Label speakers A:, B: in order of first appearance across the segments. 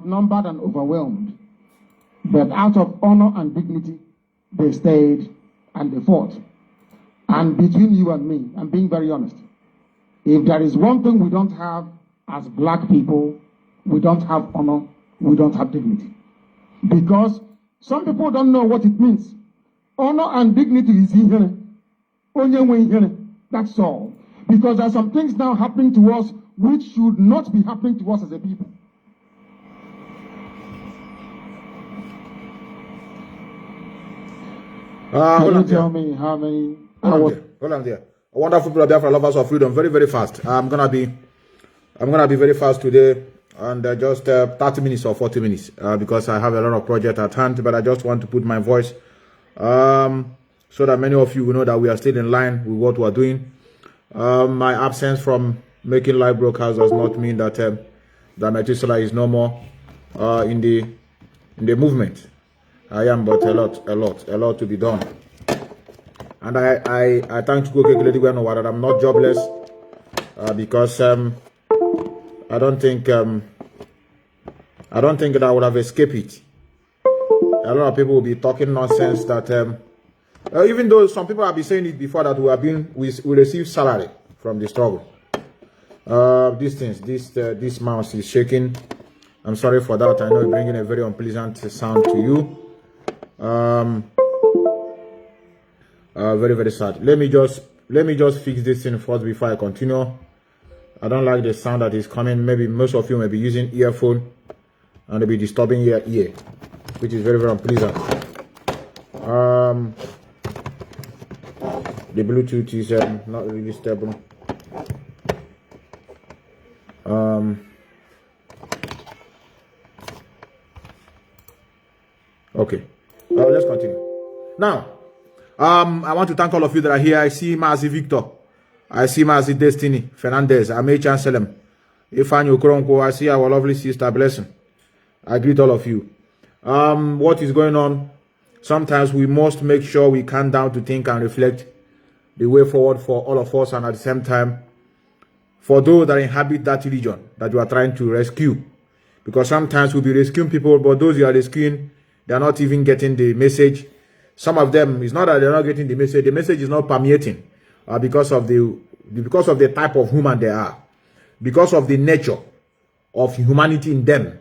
A: outnumbered and overwhelmed. But out of honor and dignity, they stayed and they fought. And between you and me, I'm being very honest, if there is one thing we don't have as black people, we don't have honor, we don't have dignity. Because some people don't know what it means. Honor and dignity is here. That's all. Because there are some things now happening to us which should not be happening to us as a people. Can you tell me how many hours?
B: Hold on there. Wonderful people there for lovers of freedom. Very, very fast. I'm gonna be very fast today, and just 30 minutes or 40 minutes because I have a lot of project at hand. But I just want to put my voice so that many of you will know that we are still in line with what we are doing. My absence from making live broadcasts does not mean that that Methuselah is no more in the movement. I am, but a lot to be done. And I thank you, that I'm not jobless because I don't think that I would have escaped it. A lot of people will be talking nonsense that even though some people have been saying it before that we receive salary from the struggle. This mouse is shaking. I'm sorry for that. I know it's bringing a very unpleasant sound to you. Very, very sad. Let me just fix this thing first before I continue. I don't like the sound that is coming. Maybe most of you may be using earphone and they'll be disturbing your ear, which is very, very unpleasant. The Bluetooth is not really stable. Okay. Let's continue. Now, I want to thank all of you that are here. I see Mazi Victor. I see Mazi Destiny Fernandez. I may Chancellor. Ifeanyi Okoronkwo. I see our lovely sister Blessing. I greet all of you. What is going on? Sometimes we must make sure we calm down to think and reflect the way forward for all of us, and at the same time, for those that inhabit that region that you are trying to rescue. Because sometimes we'll be rescuing people, but those you are rescuing, they are not even getting the message. Some of them, it's not that they're not getting the message is not permeating because of the type of human they are, because of the nature of humanity in them,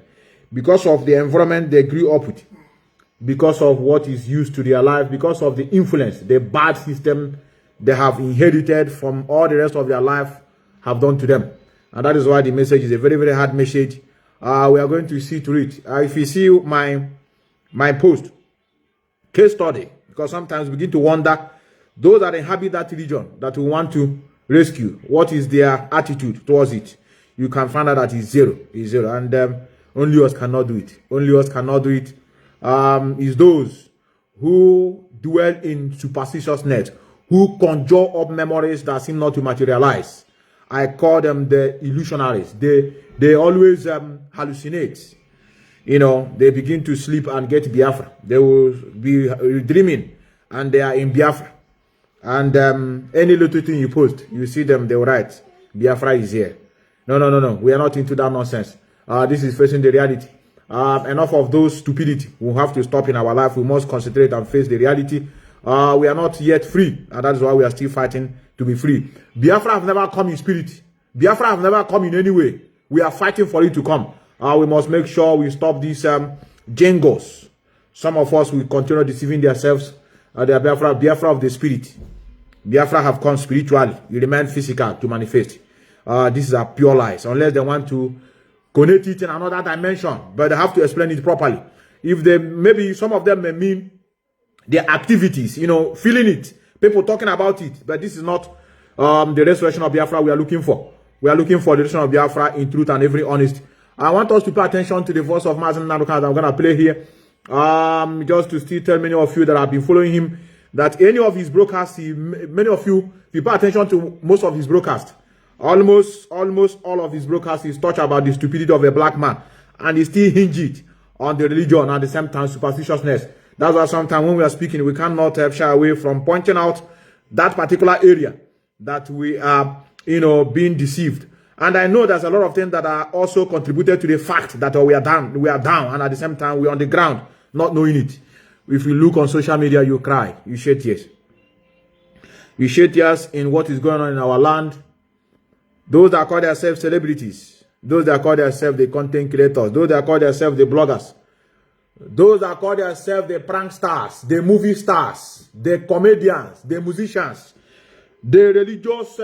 B: because of the environment they grew up with, because of what is used to their life, because of the influence, the bad system they have inherited from all the rest of their life have done to them. And that is why the message is a very, very hard message. We are going to see to it. If you see my post, case study, because sometimes we begin to wonder, those that inhabit that region that we want to rescue, what is their attitude towards it? You can find out that it's zero. It's zero. And only us cannot do it. Only us cannot do it. Is those who dwell in superstitiousness, who conjure up memories that seem not to materialize. I call them the illusionaries. They always hallucinate. You know, they begin to sleep and get Biafra. They will be dreaming and they are in Biafra. And any little thing you post, you see them, they will write, Biafra is here. No. We are not into that nonsense. This is facing the reality. Enough of those stupidity. We have to stop in our life. We must concentrate and face the reality. We are not yet free, and that is why we are still fighting to be free. Biafra have never come in spirit. Biafra have never come in any way. We are fighting for it to come. We must make sure we stop these jingles. Some of us will continue deceiving themselves. They are Biafra of the spirit. Biafra have come spiritually. You remain physical to manifest. These are pure lies. Unless they want to connect it in another dimension, but they have to explain it properly. If they, maybe some of them may mean their activities, you know, feeling it, people talking about it, but this is not the restoration of Biafra we are looking for. We are looking for the restoration of Biafra in truth and every honesty. I want us to pay attention to the voice of Mazi Methuselah that I'm going to play here. Just to still tell many of you that have been following him that any of his broadcasts, many of you, if you pay attention to most of his broadcasts, almost all of his broadcasts is touch about the stupidity of a black man, and he still hinge it on the religion and at the same time superstitiousness. That's why sometimes when we are speaking, we cannot shy away from pointing out that particular area that we are, you know, being deceived. And I know there's a lot of things that are also contributed to the fact that we are down, and at the same time we're on the ground, not knowing it. If you look on social media, you cry, you shed tears. You shed tears in what is going on in our land. Those that call themselves celebrities, those that call themselves the content creators, those that call themselves the bloggers, those that call themselves the prank stars, the movie stars, the comedians, the musicians, the religious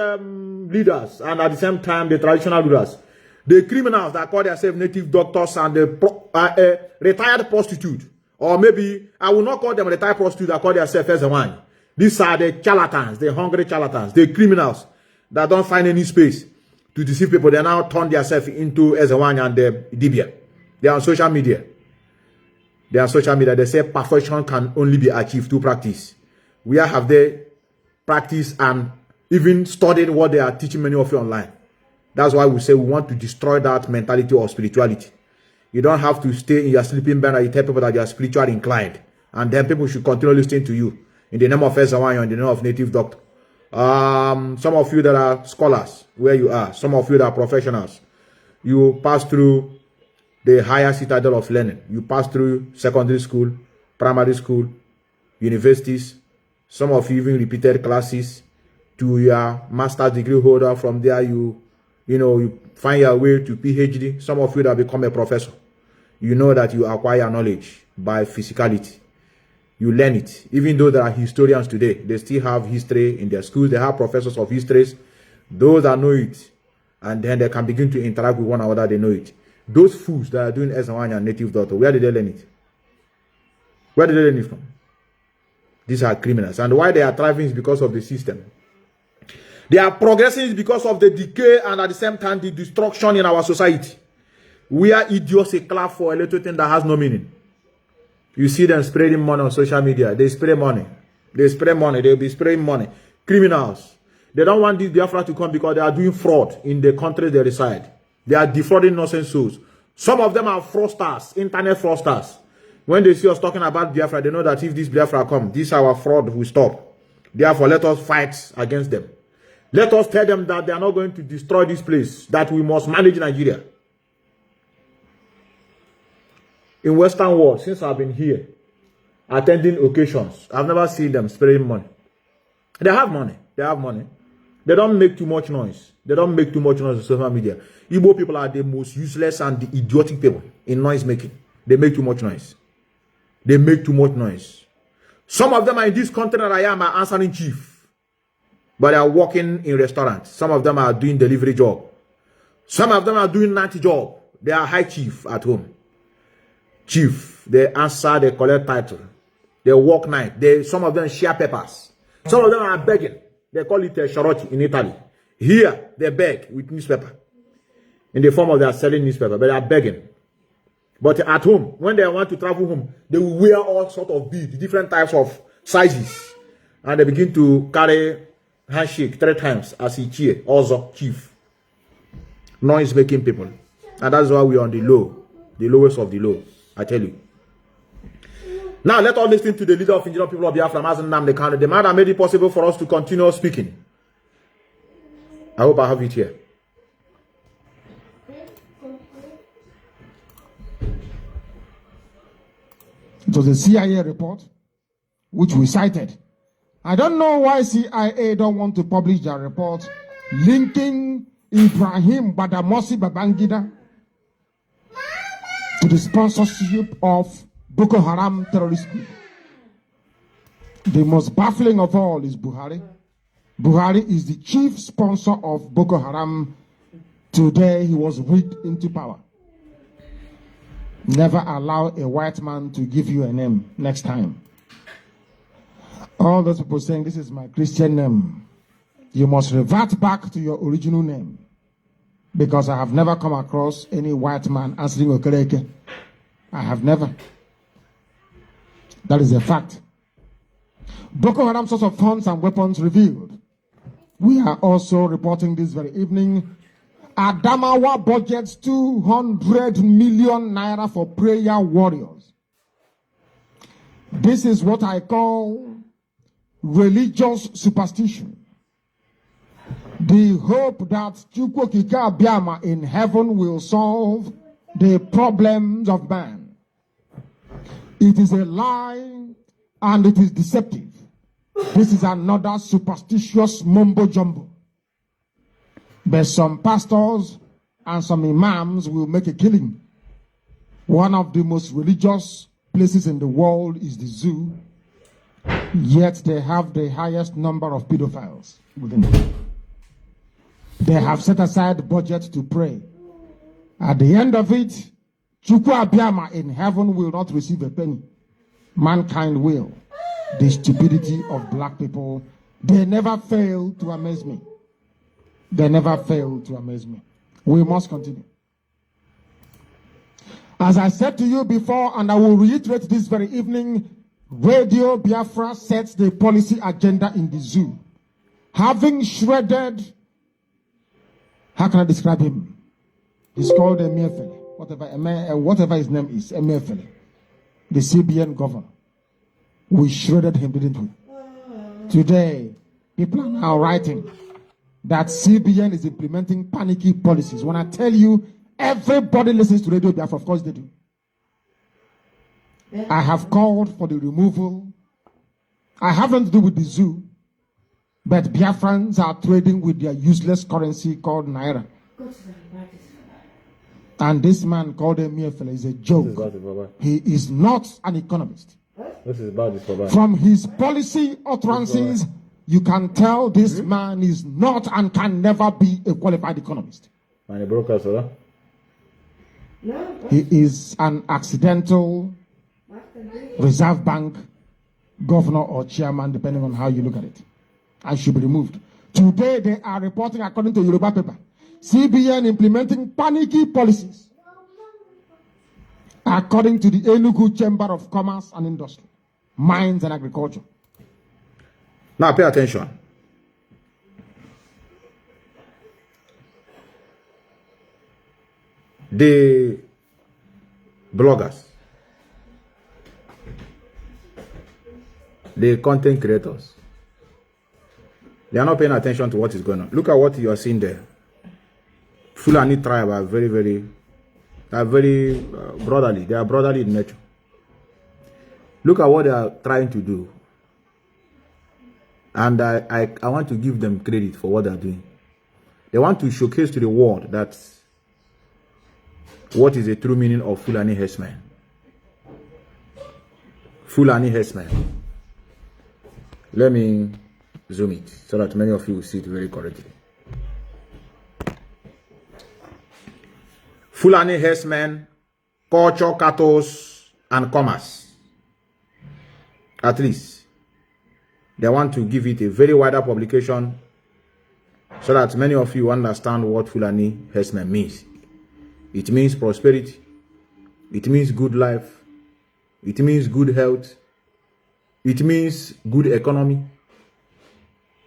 B: leaders, and at the same time the traditional rulers, the criminals that call themselves native doctors, and the retired prostitute, or maybe I will not call them retired prostitute, I call themselves as a one. These are the charlatans, the hungry charlatans, the criminals that don't find any space to deceive people. They now turn themselves into Ezewanya and the Dibia. They are on social media. They are on social media. They say perfection can only be achieved through practice. Where have they practiced and even studied what they are teaching many of you online? That's why we say we want to destroy that mentality of spirituality. You don't have to stay in your sleeping bed and you tell people that you are spiritually inclined. And then people should continue listening to you in the name of Ezewanya, in the name of native doctor. Some of you that are scholars, where you are, some of you that are professionals, you pass through the higher citadel of learning. You pass through secondary school, primary school, universities. Some of you even repeated classes to your master's degree holder. From there, you find your way to PhD. Some of you that become a professor, you know that you acquire knowledge by physicality. You learn it. Even though there are historians today, they still have history in their schools. They have professors of histories. Those that know it, and then they can begin to interact with one another, they know it. Those fools that are doing Ezewanya and native daughter, where did they learn it? Where did they learn it from? These are criminals. And why they are thriving is because of the system. They are progressing is because of the decay and at the same time the destruction in our society. We are idiots a clap for a little thing that has no meaning. You see them spreading money on social media. They spray money. They spray money. They'll be spraying money. Criminals. They don't want this Biafra to come because they are doing fraud in the country they reside. They are defrauding nonsense souls. Some of them are fraudsters, internet fraudsters. When they see us talking about Biafra, they know that if this Biafra comes, this our fraud will stop. Therefore, let us fight against them. Let us tell them that they are not going to destroy this place, that we must manage Nigeria. In Western world, since I've been here, attending occasions, I've never seen them spraying money. They have money. They have money. They don't make too much noise. They don't make too much noise on social media. Igbo people are the most useless and the idiotic people in noise making. They make too much noise. They make too much noise. Some of them are in this country that I am are answering chief. But they are working in restaurants. Some of them are doing delivery job. Some of them are doing night job. They are high chief at home. Chief, they answer, they collect title. They work night. Some of them share papers. Some of them are begging. They call it a sharoti in Italy. Here, they beg with newspaper. In the form of they are selling newspaper, but they are begging. But at home, when they want to travel home, they will wear all sorts of beads, different types of sizes. And they begin to carry handshake 3 times as he cheer, also chief. Noise making people. And that's why we are on the low, the lowest of the low. I tell you. Now, let us listen to the leader of indigenous people of Biafra, Mazi Methuselah, the man that made it possible for us to continue speaking. I hope I have it here.
A: It was a CIA report, which we cited. I don't know why CIA don't want to publish their report linking Ibrahim Badamasi Babangida to the sponsorship of Boko Haram terrorist group. The most baffling of all is Buhari. Buhari is the chief sponsor of Boko Haram. Today he was rigged into power. Never allow a white man to give you a name next time. All those people saying this is my Christian name, you must revert back to your original name. Because I have never come across any white man answering Okereke. I have never. That is a fact. Boko Haram source of funds and weapons revealed. We are also reporting this very evening. Adamawa budgets 200 million naira for prayer warriors. This is what I call religious superstition. The hope that Chukwokika Biama in heaven will solve the problems of man. It is a lie and it is deceptive. This is another superstitious mumbo jumbo. But some pastors and some imams will make a killing. One of the most religious places in the world is the zoo, yet they have the highest number of pedophiles within it. They have set aside budget to pray. At the end of it, Chukwu Abiyama in heaven will not receive a penny. Mankind will. The stupidity of black people, they never fail to amaze me. They never fail to amaze me. We must continue. As I said to you before, and I will reiterate this very evening, Radio Biafra sets the policy agenda in the zoo. Having shredded, how can I describe him? He's called Emefiele, whatever his name is, Emefiele, the CBN governor. We shredded him, didn't we? Today, people are now writing that CBN is implementing panicky policies. When I tell you, everybody listens to Radio Biafra, of course they do. I have called for the removal. I have nothing to do with the zoo, but Biafrans are trading with their useless currency called Naira. And this man called Emefiele is a joke. He is not an economist.
B: This is about this.
A: From his policy utterances, you can tell this man is not and can never be a qualified economist. He is an accidental Reserve Bank governor or chairman, depending on how you look at it, and should be removed. Today, they are reporting, according to Yoruba paper, CBN implementing panicky policies, according to the Enugu Chamber of Commerce and Industry, Mines and Agriculture.
B: Now, pay attention. The bloggers, the content creators, they are not paying attention to what is going on. Look at what you are seeing there. Fulani tribe are very brotherly. They are brotherly in nature. Look at what they are trying to do. And I want to give them credit for what they are doing. They want to showcase to the world that what is the true meaning of Fulani herdsmen. Fulani herdsmen. Let me zoom it so that many of you will see it very correctly. Fulani herdsmen, culture, cattle, and commerce. At least they want to give it a very wider publication so that many of you understand what Fulani herdsmen means. It means prosperity. It means good life. It means good health. It means good economy.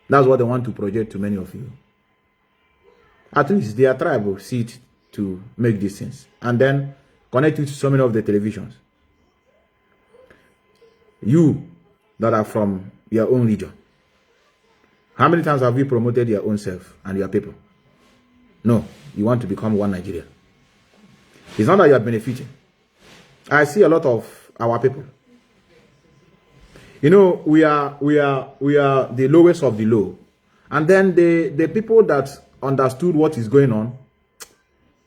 B: That's what they want to project to many of you. At least their tribe will see it to make these things. And then connect it to so many of the televisions. You that are from your own region, how many times have you promoted your own self and your people? No, you want to become one Nigeria. It's not that you are benefiting. I see a lot of our people. You know, we are the lowest of the low. And then the people that understood what is going on,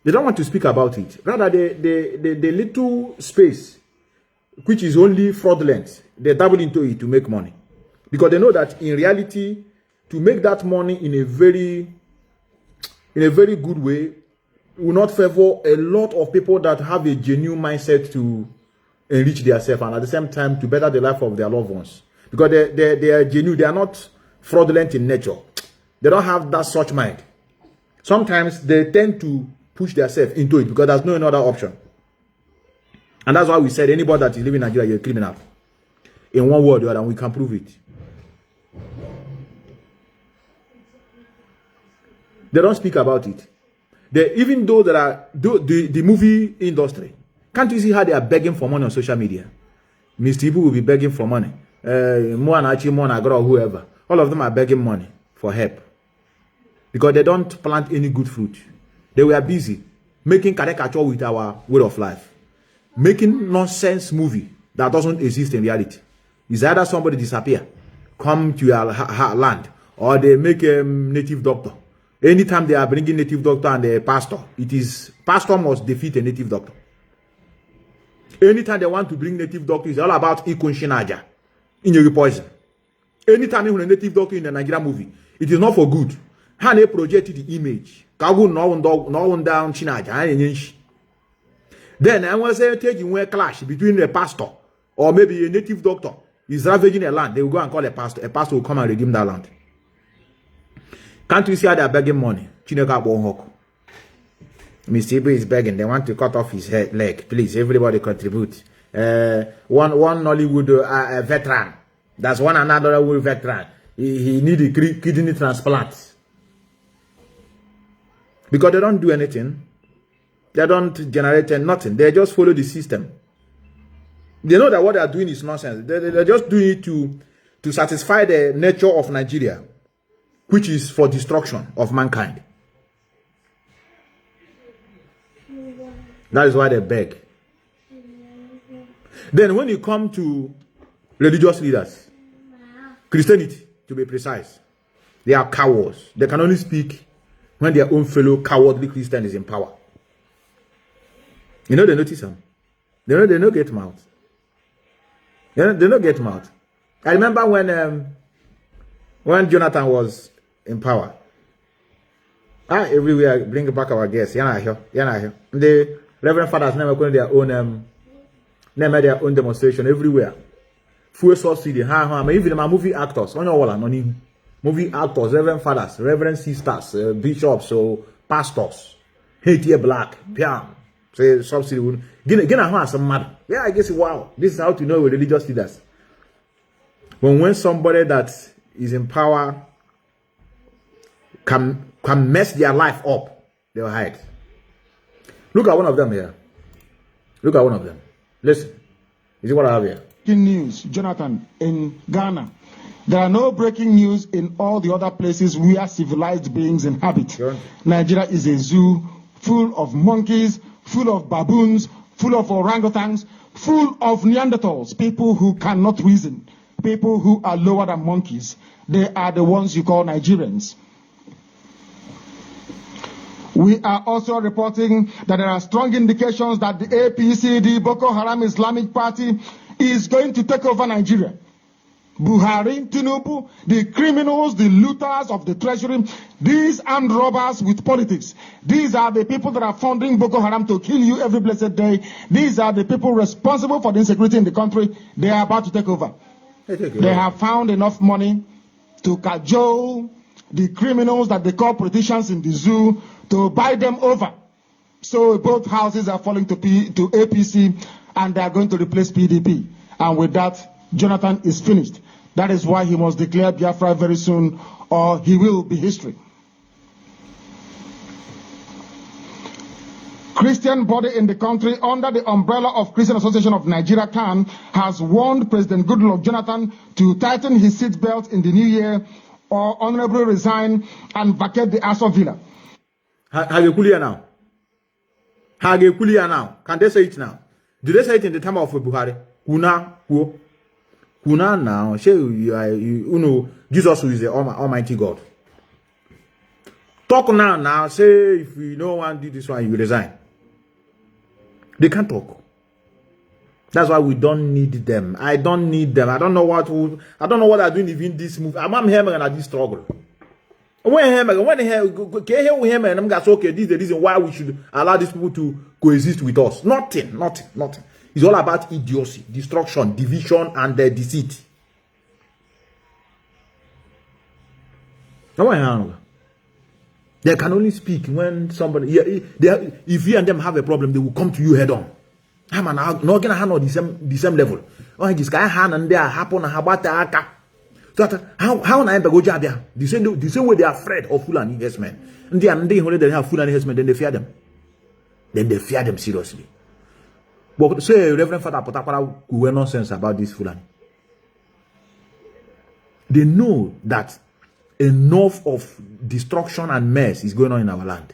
B: they don't want to speak about it. Rather, the little space, which is only fraudulent, they dabble into it to make money. Because they know that in reality, to make that money in a very good way will not favor a lot of people that have a genuine mindset to enrich themselves and at the same time to better the life of their loved ones. Because they are genuine, they are not fraudulent in nature. They don't have that such mind. Sometimes they tend to push themselves into it because there's no other option. And that's why we said anybody that is living in Nigeria, you're a criminal. In one word or other, and we can prove it. They don't speak about it. Even though there are the movie industry, can't you see how they are begging for money on social media? Mr. Ibu will be begging for money. Moanachi, Moanagro, whoever. All of them are begging money for help. because they don't plant any good fruit. They were busy making caricature with our way of life, making nonsense movie that doesn't exist in reality. It's either somebody disappear, come to your land, or they make a native doctor. Anytime they are bringing native doctor and a pastor, it is pastor must defeat a native doctor. Anytime they want to bring native doctor, it's all about ikunshinaja in your poison. Anytime you have a native doctor in a Nigerian movie, it is not for good. How they project the image. No down chinaja. Then I was taking a clash between a pastor or maybe a native doctor is ravaging a land. They will go and call a pastor. A pastor will come and redeem that land. Can't you see how they are begging money? Chineka Bonhok. Mr. Ibu is begging. They want to cut off his leg. Please, everybody contribute. One Nollywood veteran. That's one another veteran. He need a kidney transplant. Because they don't do anything. They don't generate nothing. They just follow the system. They know that what they are doing is nonsense. They're just doing it to satisfy the nature of Nigeria, which is for destruction of mankind. That is why they beg. Then when you come to religious leaders, Christianity, to be precise, they are cowards. They can only speak when their own fellow cowardly Christian is in power. You know, they notice them. They don't get mouth. They don't get mouth. I remember when Jonathan was in power. Everywhere bring back our guests. The Reverend Fathers never made their own demonstration everywhere. Full subsidy. Even my movie actors. Movie actors, Reverend Fathers, Reverend Sisters, bishops, so pastors. Hate here black. Piam. Say subsidy. Yeah, I guess wow. This is how to know with religious leaders. When somebody that is in power can mess their life up, they'll hide. Look at one of them here. Look at one of them. Listen. You see what I have here?
A: Breaking news, Jonathan, in Ghana. There are no breaking news in all the other places where civilized beings inhabit.
B: Sure.
A: Nigeria is a zoo full of monkeys, full of baboons, full of orangutans, full of Neanderthals, people who cannot reason, people who are lower than monkeys. They are the ones you call Nigerians. We are also reporting that there are strong indications that the APC, the Boko Haram Islamic Party, is going to take over Nigeria. Buhari, Tinubu, the criminals, the looters of the treasury, these armed robbers with politics. These are the people that are funding Boko Haram to kill you every blessed day. These are the people responsible for the insecurity in the country. They are about to take over. They have found enough money to cajole the criminals that they call politicians in the zoo to buy them over. So both houses are falling to APC and they are going to replace PDP. And with that, Jonathan is finished. That is why he must declare Biafra very soon, or he will be history. Christian body in the country under the umbrella of Christian Association of Nigeria CAN has warned President Goodluck Jonathan to tighten his seatbelt in the new year or honorably resign and vacate the Aso Villa.
B: Hagekulia now. Hagekulia now. Can they say it now? Do they say it in the time of Buhari? Kuna now, you know, Jesus is the Almighty God. Talk now, say if you don't want to do this one, you resign. They can't talk. That's why we don't need them. I don't need them. I don't know what I'm doing even this move. I'm here and this struggle. When I'm going okay, this is the reason why we should allow these people to coexist with us. Nothing. It's all about idiocy, destruction, division, and deceit. They can only speak when somebody, if you and them have a problem, they will come to you head on. I'm not going to handle the same level. Oh, this guy hand and there happen and about the how na go jabia? The same way they are afraid of Fulani herdsmen. And they have Fulani herdsmen, then they fear them. Then they fear them seriously. But say Reverend Father Potapara who nonsense about this Fulani. They know that enough of destruction and mess is going on in our land.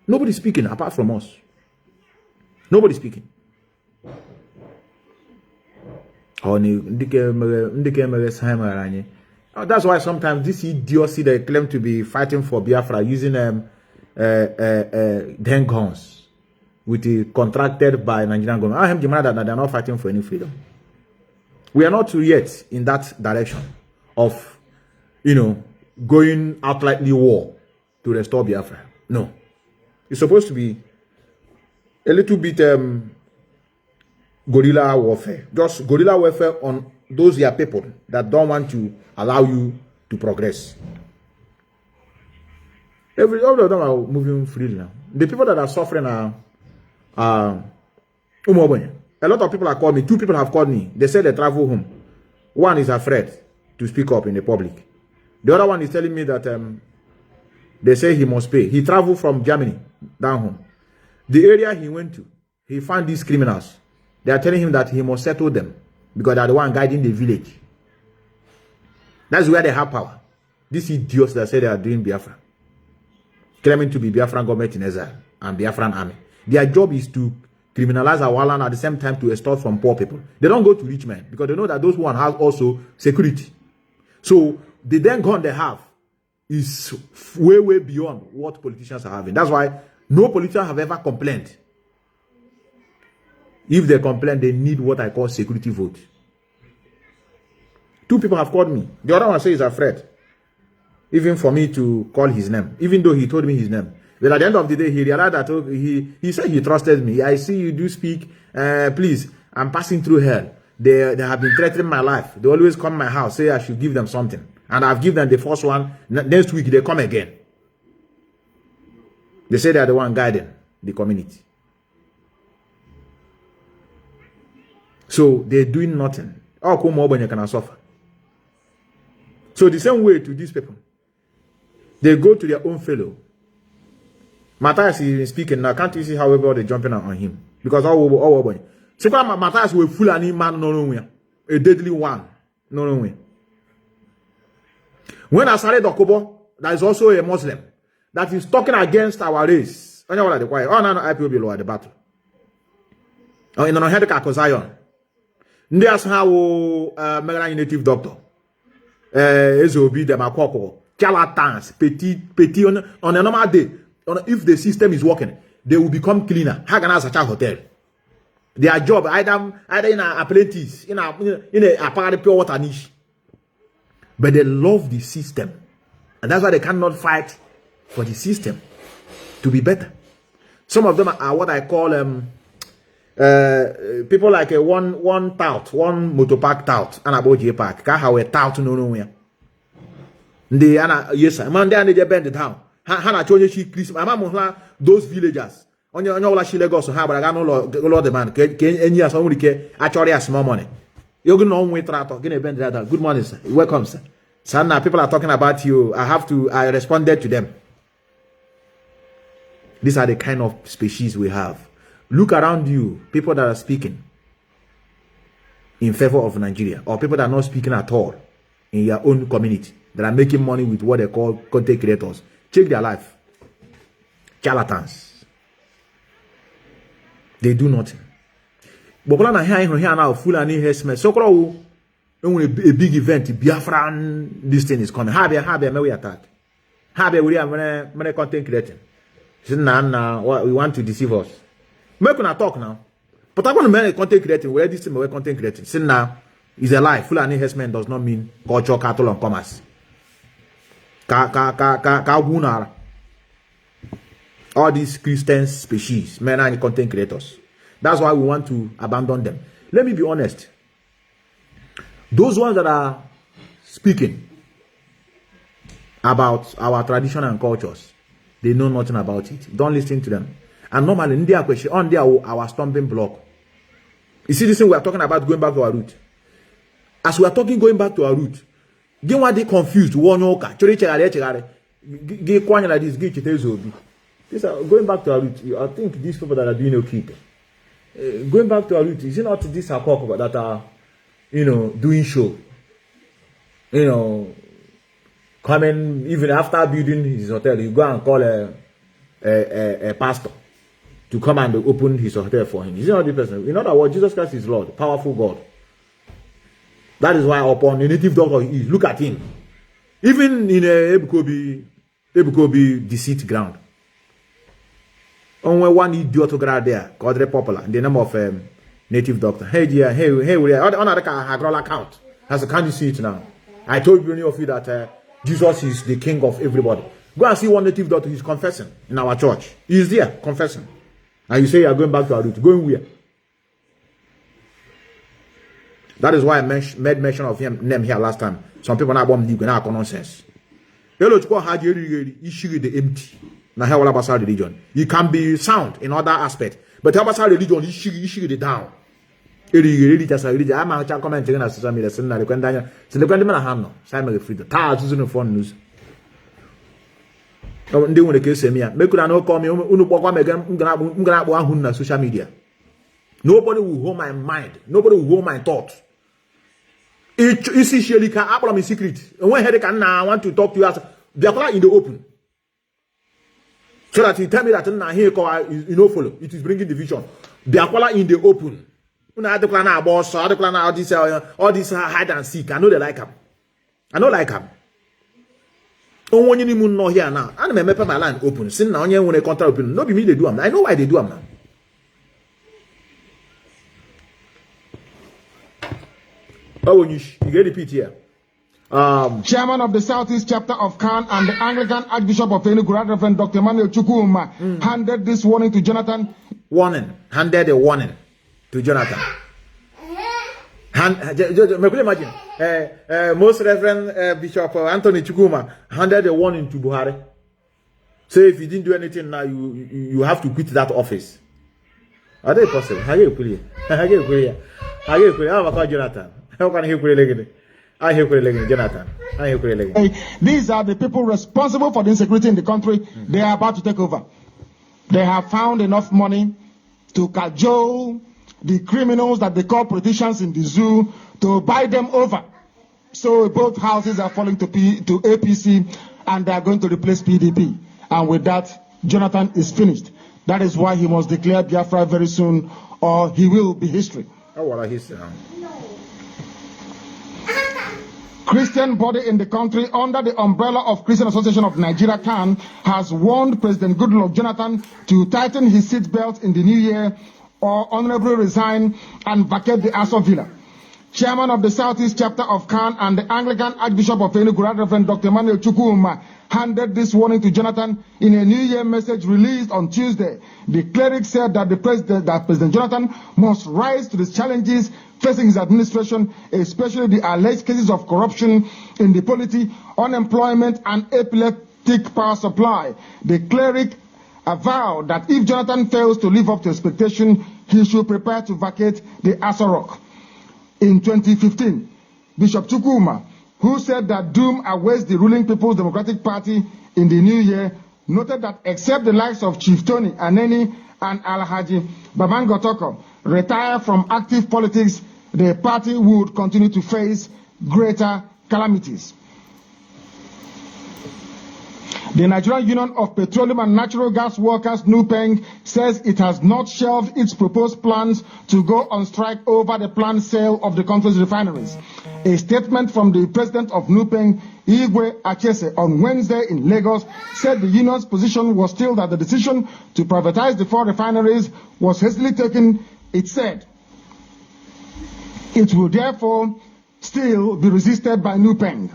B: Nobody's speaking apart from us. Nobody's speaking. That's why sometimes this idiocy they claim to be fighting for Biafra using den guns with the contracted by Nigerian government. I am demanding that they are not fighting for any freedom. We are not yet in that direction of, going outrightly war to restore Biafra. No. It's supposed to be a little bit guerrilla warfare. Just guerrilla warfare on those here people that don't want to allow you to progress. All of them are moving freely now. The people that are suffering are a lot of people have called me. 2 people have called me. They said they travel home. One is afraid to speak up in the public. The other one is telling me that they say he must pay. He traveled from Germany down home. The area he went to, he found these criminals. They are telling him that he must settle them because they are the one guiding the village. That's where they have power. These idiots that say they are doing Biafra, claiming to be Biafran government in exile and Biafran army. Their job is to criminalize our land at the same time to extort from poor people. They don't go to rich men because they know that those one have also security. So the then gun they have is way, way beyond what politicians are having. That's why no politician have ever complained. If they complain, they need what I call security vote. 2 people have called me. The other one says he's afraid, even for me to call his name, even though he told me his name. But at the end of the day, he realized that he said he trusted me. I see you do speak. Please, I'm passing through hell. They have been threatening my life. They always come to my house, say I should give them something. And I've given them the first one. Next week, they come again. They say they are the one guiding the community. So they're doing nothing. How come more when you can suffer? So the same way to these people, they go to their own fellow. Matthias is speaking now. Can't you see how everybody jumping on him? Because all boy. So Matthias will fool any man no way. A deadly one. No way. When I started Okobo, there is also a Muslim that is talking against our race. Oh no, Ipob lower the battle. Oh, in no head Zion. There's how Megan native doctor. Ezobi de Makoko. Charlatans, petit on a normal day. If the system is working, they will become cleaner. How can I such a hotel? Their job either in an apprentice, in a pure water niche. But they love the system. And that's why they cannot fight for the system to be better. Some of them are what I call people like a one tout, one motopark tout, and about J Park. Can have a tout nowhere. Yes, man, they bend it down. Hana Chonye she Christmas. Mama those villagers. On your Lagos, but I got no Lord the man. Can any as somebody care actually has more money. You're going on with Trato. Good morning, sir. Welcome, sir. Sir, now people are talking about you. I responded to them. These are the kind of species we have. Look around you, people that are speaking in favor of Nigeria, or people that are not speaking at all in your own community, that are making money with what they call content creators. Check their life. Charlatans. They do nothing. But when I hear now, full and harassment. So, a big event, Biafran, this thing is coming. Habe, may we attack. Habe, we are content creating. Now, we want to deceive us. Make una talk now. But I'm going to make content creating. Where this thing we content creating. Say now is a lie. Full and harassment does not mean culture, cattle, and commerce. All these Christian species, men and content creators. That's why we want to abandon them. Let me be honest. Those ones that are speaking about our tradition and cultures, they know nothing about it. Don't listen to them. And normally, in their question, on their our stumbling block. You see this thing we are talking about going back to our root. As we are talking going back to our root, get one day confused. One yoka, get kwanya like this, get chitezobi. These are going back to our root. I think these people that are doing okay. Going back to our root, is it not these Akoko that are, doing show? coming, even after building his hotel, you go and call a pastor to come and open his hotel for him. Is he not the person? In other words, Jesus Christ is Lord, powerful God. That is why upon a native doctor he is. Look at him. Even in a Ebukobi deceit ground. Only one idiot got there, called very popular, in the name of native doctor. Hey, dear, hey, another account. As can you see it now? I told many of you that Jesus is the king of everybody. Go and see one native doctor, he's confessing in our church. He's there, confessing. And you say you are going back to our root. Going where? That is why I made mention of him name here last time. Some people now bomb league now nonsense. Hello, to had issue the empty. Now how about religion? You can be sound in other aspect, but how about religion? Issue the down. I'm a commenting on social media. So the Quendana have no. Simon free the tires in the phone news. They want to kiss me. Make no call me. Ungana social media. Nobody will hold my mind. Nobody will hold my thoughts. It's usually can apple my secret. And when headache and now I want to talk to you as they are in the open. So that you tell me that now here you know follow. It is bringing division. They are in the open. Boss, all this hide and seek. I know they like them. I don't like them. Oh, when you know here now, I may make my line open. Since now when they contract open, no be me they do them. I know why they do them now. Oh, you get repeat here.
A: Chairman of the Southeast chapter of Khan and the Anglican Archbishop of Enugu, Reverend Dr. Emmanuel Chukwuma, handed this warning to Jonathan.
B: Handed a warning to Jonathan. Imagine, most Reverend Bishop Anthony Chukwuma handed a warning to Buhari. Say if you didn't do anything now, you have to quit that office. Are they possible? How you clear? How you clear? How you clear? How about Jonathan? How can you clear? I hear Jonathan. I hear
A: These are the people responsible for the insecurity in the country. They are about to take over. They have found enough money to cajole the criminals that they call politicians in the zoo to buy them over. So both houses are falling to APC and they are going to replace PDP. And with that, Jonathan is finished. That is why he must declare Biafra very soon or he will be history.
B: Oh, what a history.
A: Christian body in the country under the umbrella of Christian Association of Nigeria (CAN) has warned President Goodluck Jonathan to tighten his seatbelt in the new year or honorably resign and vacate the Aso Villa. Chairman of the Southeast chapter of CAN and the Anglican Archbishop of Enugu, Reverend Dr. Emmanuel Chukwuma, handed this warning to Jonathan in a New Year message released on Tuesday. The cleric said that President Jonathan must rise to the challenges facing his administration, especially the alleged cases of corruption in the polity, unemployment, and epileptic power supply. The cleric avowed that if Jonathan fails to live up to expectation, he should prepare to vacate the Aso Rock. In 2015, Bishop Chukwuma, who said that doom awaits the ruling People's Democratic Party in the new year, noted that except the likes of Chief Tony Aneni and Alhaji Babangotoko retire from active politics, the party would continue to face greater calamities. The Nigerian Union of Petroleum and Natural Gas Workers, NUPENG, says it has not shelved its proposed plans to go on strike over the planned sale of the country's refineries. A statement from the president of NUPENG, Igwe Achese, on Wednesday in Lagos said the union's position was still that the decision to privatize the 4 refineries was hastily taken. It said it will therefore still be resisted by NUPENG.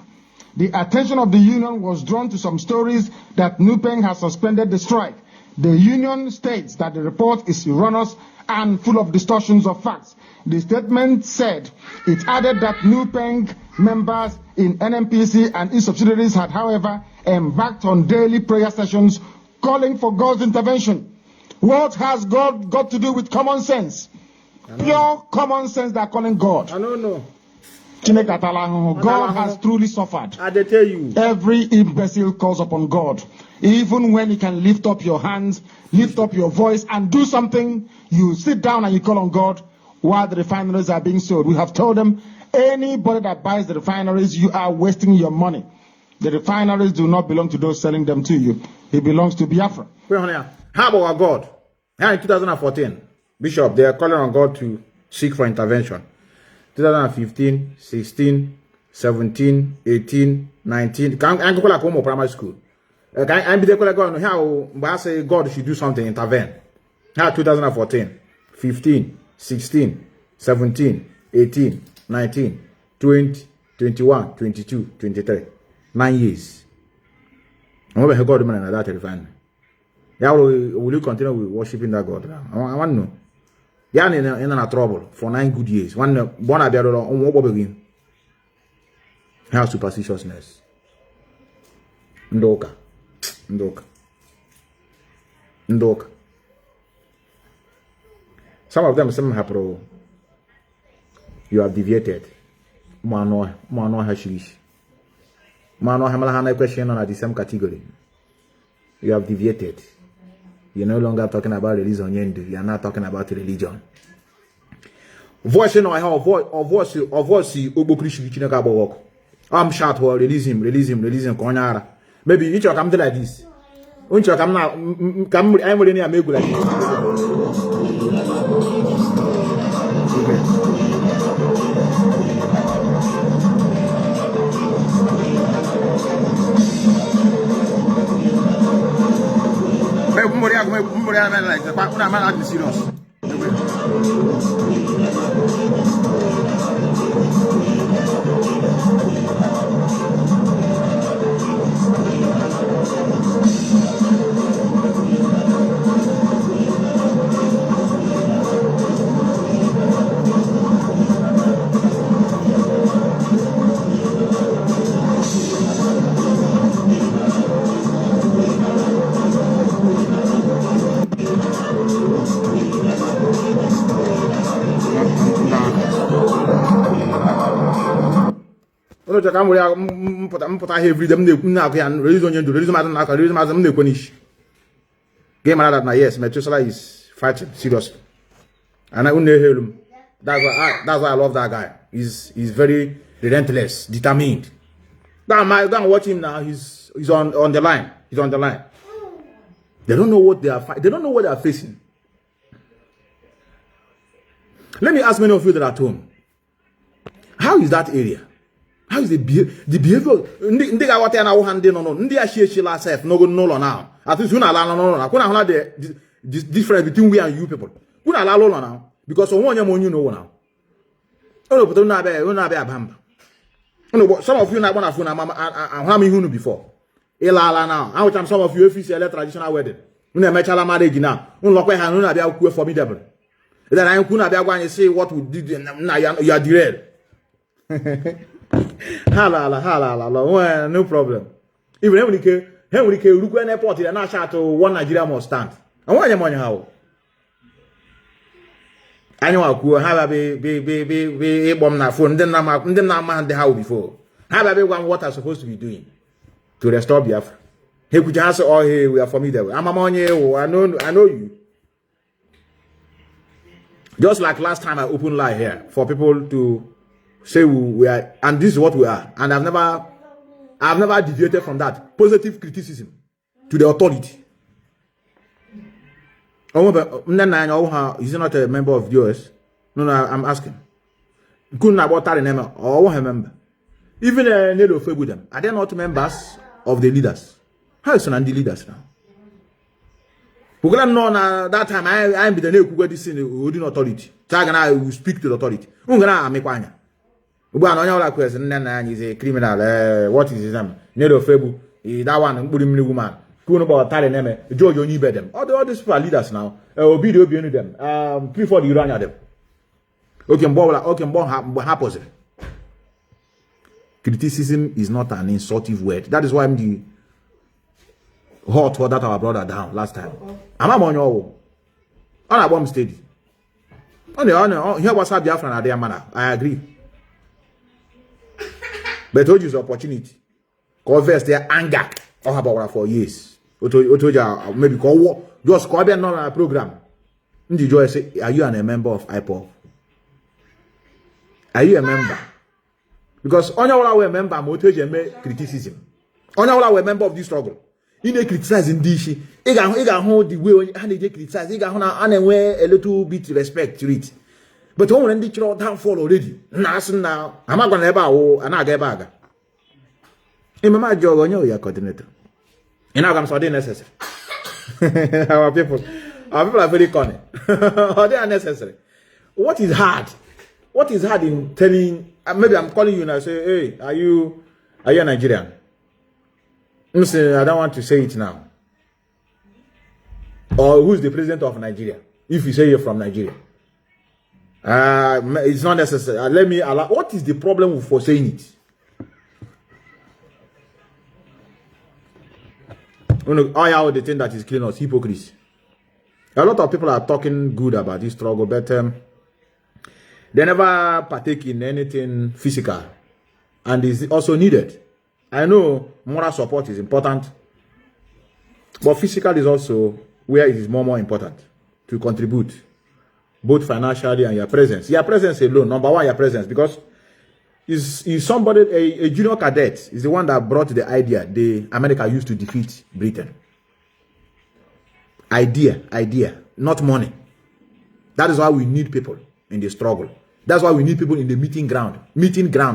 A: The attention of the union was drawn to some stories that NUPENG has suspended the strike. The union states that the report is erroneous and full of distortions of facts. The statement said it added that NUPENG members in NNPC and its subsidiaries had, however, embarked on daily prayer sessions calling for God's intervention. What has God got to do with common sense? Pure common sense they are calling God.
B: I don't know.
A: God has truly suffered.
B: I tell you.
A: Every imbecile calls upon God. Even when you can lift up your hands, lift up your voice and do something, you sit down and you call on God while the refineries are being sold. We have told them, anybody that buys the refineries, you are wasting your money. The refineries do not belong to those selling them to you. It belongs to Biafra.
B: How about our God? Now in 2014, Bishop, they are calling on God to seek for intervention. 2015, 16, 17, 18, 19. I'm going to call primary school. I'm be going how I say God should do something, intervene. How 2014, 15, 16, 17, 18, 19, 20, 21, 22, 23. 9 years. I'm going to God man that terrifying. Yeah, will you continue with worshiping that God? I want to know. Yeah, in a trouble for 9 good years. One I be on what begin. How superstitiousness. Ndoka. Some of them have you have deviated. Mano hashirish. Mano hamala question on the same category. You have deviated. You're no longer talking about religion. You're not talking about religion. Voice no how voice obokrishi chineka work. I'm shout for release him konyara. Maybe each of come like this. Uncho come now come I'm really near like this. Like serious. Every them game that yes, Methuselah is fighting seriously, and I wouldn't hear him. That's why I love that guy. He's very relentless, determined. Go and watch him now. He's on the line. He's on the line. They don't know what they are fighting. They don't know what they are facing. Let me ask many of you that are at home. How is that area? How is the behavior? Ndi ga wata na wo hande no no. Ndi a share last self no go no now. At least una la no no. Kuna hona the difference between we and you people. Kuna la lo now because one nyam onyu no now. Ono put una be abamba. Ono some of you na bona phone how me hunu before. Ilala now. How time some of you if you traditional wedding. Una mechala marriage now. Un lokwe ha no na bia ku formidable. Then I kuna bia gwa say what we did na you are derailed. Hala, no problem. Even when we can look at airport, and I shout to one Nigeria must stand. I want your money how. I know who have a bomb na phone, then I'm the how before. Have a one what I'm supposed to be doing to restore Biafra. He could answer, oh, hey, we are formidable. I'm on you, I know you. Just like last time I opened live here for people to say we are, and this is what we are, and I've never deviated from that. Positive criticism to the authority. Is he not a member of yours? No, I'm asking. Couldn't about that name or a member? Even a Nedo with them. Are they not members of the leaders? How is the leaders now? Because no, that time I am the name who got this in the authority. So I will speak to the authority. He's a criminal. What is his name? Nedo Febu. That one, good woman. All these people are leaders now. Obedi them. Prefer the Iranian them. Okay, happens. Criticism is not an insultive word. That is why I'm the hot for that our brother down last time. I'm on your on a bomb steady. Here was Biafra and their manner. I agree. But told you the opportunity. Converse their anger or about for years. Maybe call just call them on a program. Did you say, are you a member of Ipob? Are you a member? Because on your way member motivate make criticism. Only we member of this struggle. You need criticize in this. You can hold the way and they criticize. You can a little bit respect to it. But when they throw downfall already, now I'm not gonna ever and I get back. In my job, on your coordinator. And now I'm so necessary. Our people are very cunning. Or they are necessary. What is hard? What is hard in telling? Maybe I'm calling you and I say, "Hey, are you Nigerian?" I'm saying I don't want to say it now. Or who's the president of Nigeria? If you say you're from Nigeria, it's not necessary. Let me allow. What is the problem for saying it? All the thing that is killing us, hypocrisy. A lot of people are talking good about this struggle, but they never partake in anything physical, and is also needed. I know moral support is important, but physical is also where it is more important to contribute, both financially and your presence. Your presence alone, number one, your presence, because is somebody a junior cadet is the one that brought the idea the America used to defeat Britain. Idea, not money. That is why we need people in the struggle. That's why we need people in the meeting ground,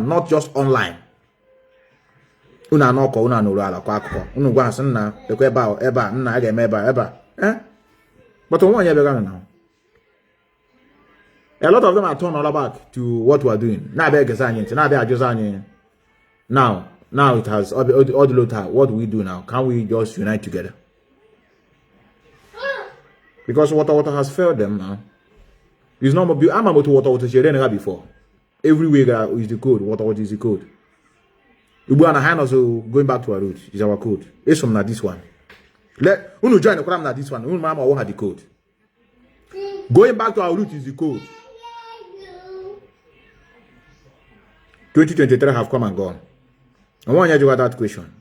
B: not just online. Una noko una no ala kwa akoko unu gwa nsa na ekwe eba nna aga eme eba but on one year now a lot of them are turned all back to what we are doing now it has all the later. What do we do now? Can we just unite together? Because water has failed them now. It's not I'm about to water she didn't before. Everywhere is the code. Water is the code. Going back to our root is our code. It's from this one. Let unu join the program na this one. Unu mama won't have the code. Going back to our root is the code. 2023 have come and gone. I want you to ask that question.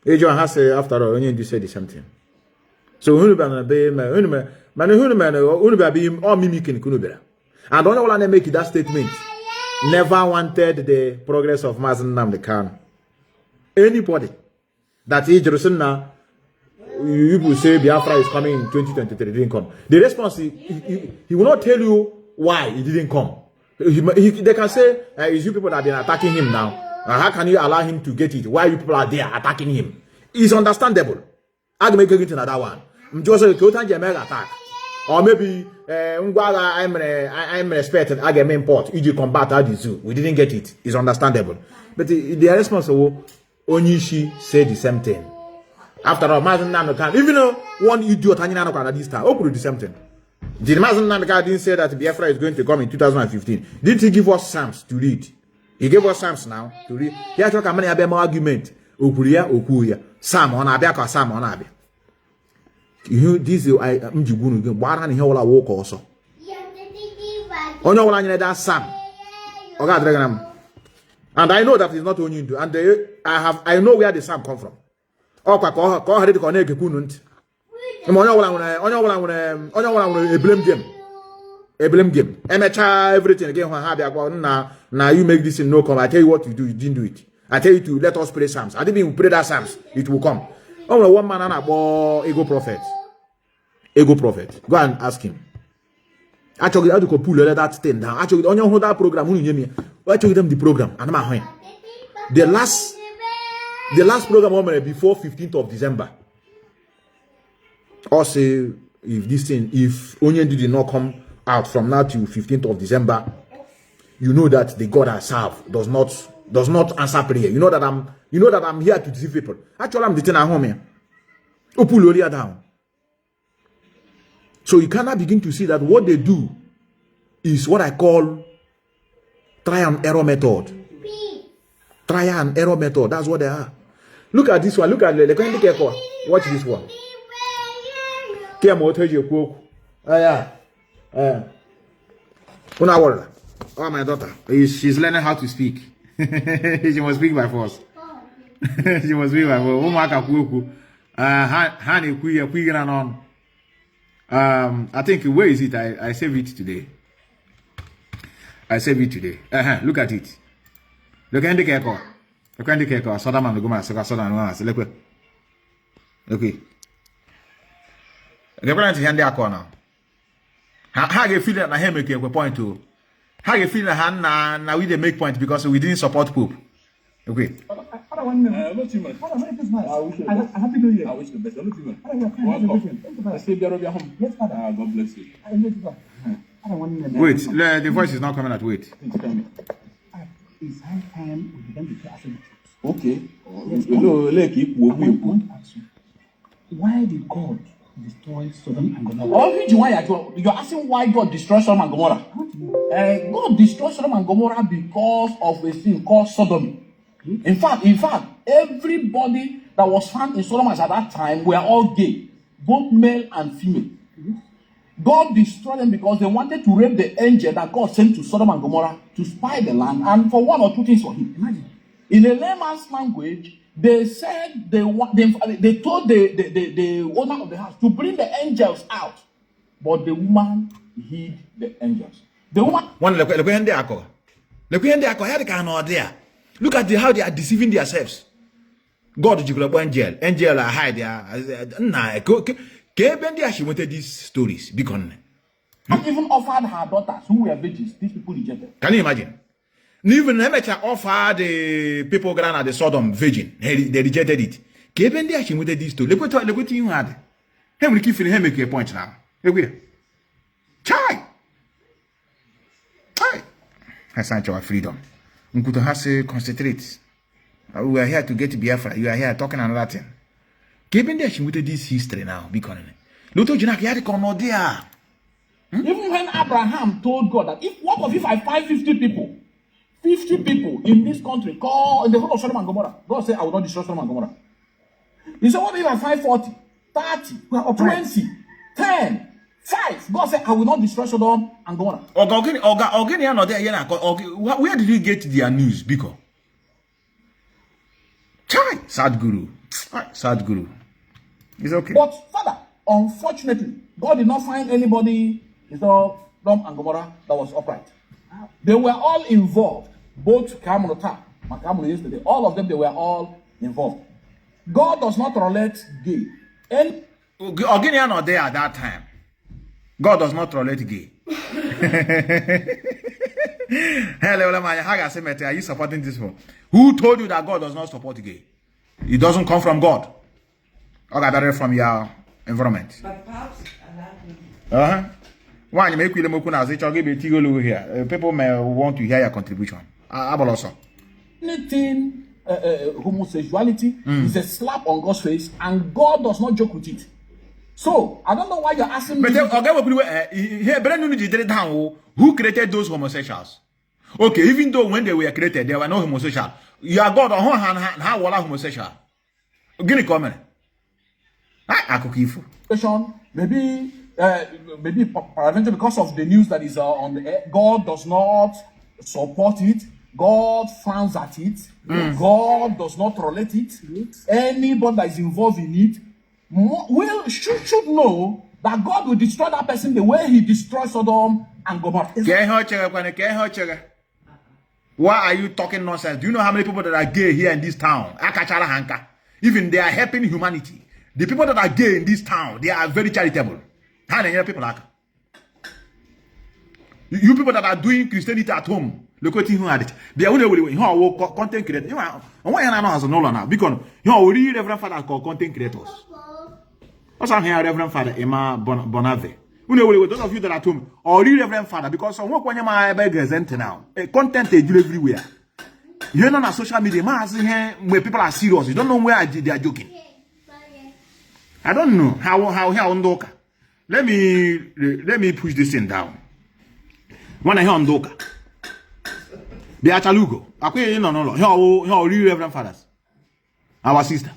B: John has said after all, you say the same thing. So unu be all mimicking kunubera. And don't want to make that statement. Never wanted the progress of Mazi Methuselah. Anybody that is Jerusalem now, you will say Biafra is coming in 2023, didn't come. The response is he will not tell you why he didn't come. They can say it's you people that have been attacking him now. How can you allow him to get it? Why you people are there attacking him? It's understandable. I can make it into another one. Just a attack. Or maybe I'm expecting I get main port. You combat at the zoo. We didn't get it. It's understandable. But the responsible Onishi said the same thing. After all, Mazi Methuselah, even though one idiot at this time, Open the same thing. Did Mazi Methuselah didn't say that Biafra is going to come in 2015? Didn't he give us Psalms to read? He gave us Psalms now to read. He had to come and have argument. Okuya. Psalm on Abia, Psalm on Abia. This is I am Jibunu. Why don't you walk also? On your one that Psalm. And I know that it's not only you. And I know where the Psalm come from. A blame game. Everything again. Now you make this in no come. I tell you what you do. You didn't do it. I tell you to let us pray Psalms. I didn't even pray that Psalms. It will come. Oh, one man and a ego prophet. Ego prophet. Go and ask him. Actually, I had to pull that thing down. Actually, on your that program, I told them the program. And I'm the last program before 15th of December. Also, if Onion did not come out from now to 15th of December, you know that the God I serve does not answer prayer. You know that I'm here to deceive people. Actually, I'm the thing at home here. Pull Olia down. So you cannot begin to see that what they do is what I call try and error method. Try and error method. That's what they are. Look at this one. Look at the watch this one. Oh, my daughter. She's learning how to speak. She must speak by force. She must speak by force. I think where is it? I save it today. Look at it. Look at the The kind of cake or Sodom and Gomorrah, Sodom and Gomorrah, liquid. Okay. The going to hand their corner. How you feel that I make a point to? How you feel that now we didn't make point because we didn't support Pope? Okay.
C: I don't want to. I happy New Year. I wish the best. I say, God bless you.
B: Wait, the voice is not coming at wait.
C: It's high time we begin to class.
D: Okay.
C: Why did God destroy Sodom and Gomorrah?
D: You're asking why God destroyed Sodom and Gomorrah? God destroyed Sodom and Gomorrah because of a sin called sodomy. In fact, everybody that was found in Sodom at that time were all gay, both male and female. God destroyed them because they wanted to rape the angel that God sent to Sodom and Gomorrah to spy the land and for one or two things for him. Imagine. In a layman's language, they said they told the owner of the house to bring the angels out, but the woman hid the angels. The woman.
B: Look at how they are deceiving themselves. God, you could angel are hide there. She wanted these stories because
D: even offered her daughters who were virgins. These people rejected.
B: Can you imagine? Even Nemecha offered the people grand at the Sodom virgin. They rejected it. She wanted these stories. Look what you had. Him will keep feeling him make a point now. Chai. I signed our freedom. Nkuto has to concentrate. We are here to get to Biafra. You are here talking another thing. Given that she wanted this history now, because Luto Jinak had no there.
D: Even when Abraham told God that if I find 50 people in this country, call in the whole of Sodom and Gomorrah, God said, I will not destroy Sodom and Gomorrah. He said, what if I find 40, 30, 20, 10, 5? God said, I will not destroy Sodom and Gomorrah.
B: Where did you get their news? Because Sad Guru. It's okay.
D: But Father, unfortunately, God did not find anybody in Sodom and Gomorrah that was upright. They were all involved. Both Kamunota, Makamu yesterday, all of them, they were all involved. God does not relate gay.
B: Organia not there at that time. God does not relate gay. Hello, are you supporting this one? Who told you that God does not support gay? It doesn't come from God. Or gather from your environment.
E: But perhaps
B: why you make here? People may want to hear your contribution. Also.
D: Anything homosexuality is a slap on God's face, and God does not joke with it. So I don't know why you're asking me.
B: Who created those homosexuals? Okay, even though when they were created, there were no homosexuals. You are God on how homosexual. Give comment.
D: Maybe because of the news that is on the air, God does not support it. God frowns at it. God does not tolerate it. Anybody that is involved in it should know that God will destroy that person the way he destroyed Sodom and Gomorrah.
B: Why are you talking nonsense? Do you know how many people that are gay here in this town? Even they are helping humanity. The people that are gay in this town, they are very charitable. How many people are? You people that are doing Christianity at home, look at who had it. They are only content creators. Why am I not as no now? Because you are really Reverend Father called content creators. Also, I'm here, Reverend Father Emma Bonave. Those of you that are at home, or real Reverend Father, because some work when you are present now, content is everywhere. You're not on social media, where people are serious. You don't know where they are joking. I don't know how let me push this thing down. When I hear Ondoka, they are Chalugo. No. Here real Reverend Fathers. Our sister.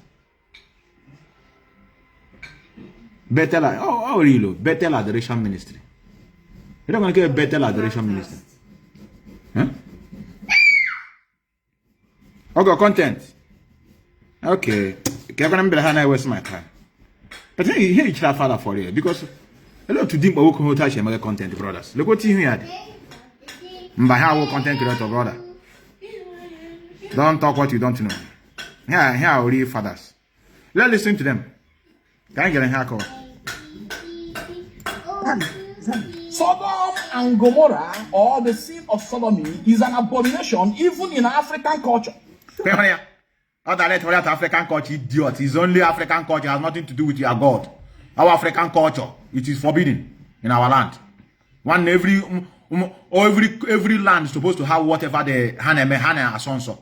B: Bethel, really? Bethel Adoration Ministry. You don't want to get Bethel Adoration Ministry. Huh? Okay, content. Okay. I waste my time. But here it's not Father for you because a lot to deep about touch and content, brothers. Look what you had. By how content creator, brother. Don't talk what you don't know. Here are real fathers. Let's listen to them. Can I get a haircut?
D: Sodom and Gomorrah, or the sin of sodomy, is an abomination even in African culture.
B: That African culture, idiot. It's only African culture. It has nothing to do with your God. Our African culture, it is forbidden in our land. One every land is supposed to have whatever the Hana Asonso.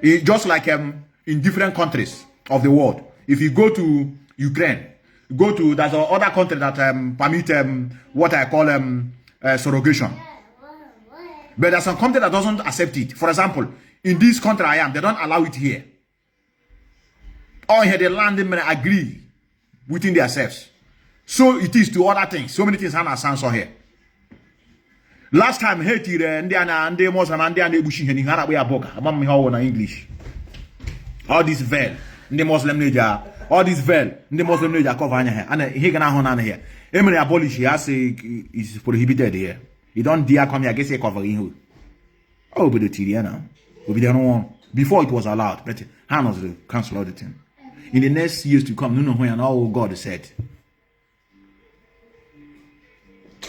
B: It's just like in different countries of the world. If you go to Ukraine, there's other country that permit what I call surrogation. But there's some country that doesn't accept it. For example, in this country I am, they don't allow it here. Or here the land they agree within themselves. So it is to other things. So many things are not here. Last time, Haiti, and Muslim and Bushi and English. All this veil, the Muslim Niger, all this veil, the Muslim Niger cover here. And he can have here. Emily abolish here, say is prohibited here. You don't dare come here, I guess cover in. Oh, but the TDN now. Before it was allowed, but Hannah's the cancel the thing. In the next years to come, no when all God said.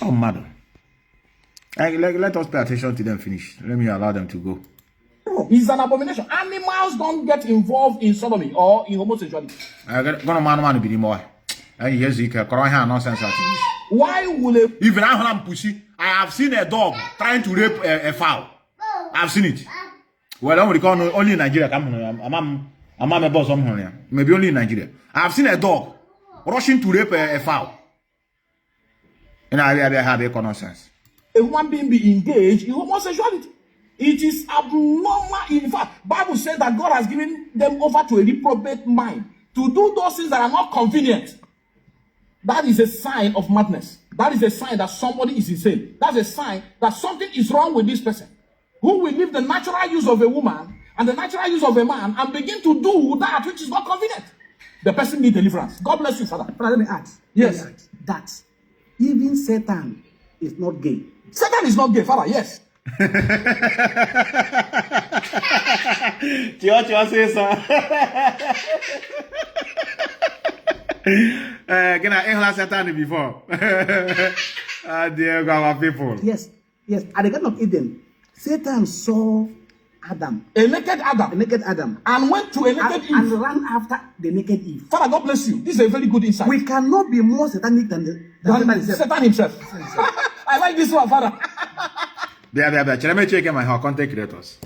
B: Oh, madam. Let us pay attention to them finish. Let me allow them to go.
D: It's an abomination. Animals don't get involved in sodomy or in homosexuality.
B: I'm gonna be more. Nonsense.
D: Why will a
B: even I'm pussy? I have seen a dog trying to rape a fowl. I've seen it. Well, I don't recall only in Nigeria. I'm a boss somewhere. Maybe only in Nigeria. I have seen a dog rushing to rape a fowl. And I have a nonsense.
D: A human being be engaged in homosexuality. It is abnormal. In fact, Bible says that God has given them over to a reprobate mind to do those things that are not convenient. That is a sign of madness. That is a sign that somebody is insane. That's a sign that something is wrong with this person, who will leave the natural use of a woman and the natural use of a man and begin to do that which is not convenient. The person needs deliverance. God bless you, Father.
E: Father, let me ask.
D: Yes.
E: That even Satan is not gay.
D: Satan is not gay, Father. Yes.
B: Can I hear Satan before? Dear God, people.
E: Yes. At the Garden of Eden, Satan saw Adam.
D: A naked Adam. And went to a naked Eve.
E: And ran after the naked Eve.
D: Father, God bless you. This is a very good insight.
E: We cannot be more satanic than
D: Satan himself. I like this one, Father.
B: Let me check my content creators.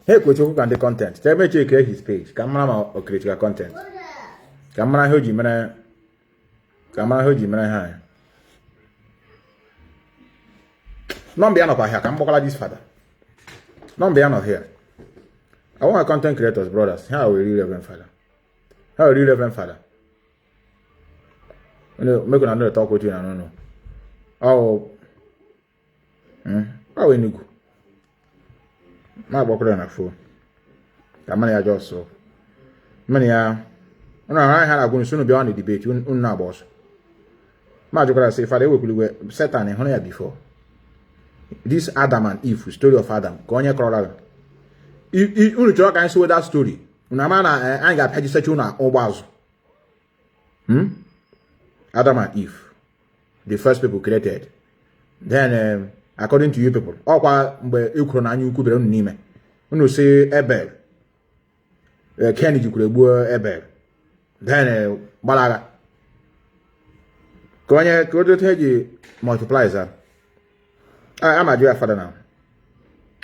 B: Hey, coach, who can the content? Let me check his page. Camera or critical content. Camera, Hoji, man. Non be up here. Come back this father. Non be up here. I want content creators, brothers. How are we real Reverend Father? How are you, Reverend Father? Make another talk with you. I don't know. Oh. How are you? My book on a phone. Kamani I just saw. Many are. I had a good soon be on the debate. Unna boss. Magical say, Father, we could Satan and honey before. This Adam and Eve, story of Adam. Konya Colorado. You talk and see that story. Unamana and got Peggy or was. Adam and Eve, the first people created. Then, according to you people, all where you could and you could name. When you say Abel, Kennedy you could Abel. Then, Malaga. Go to tell you multiplies that. I'm a dear father now.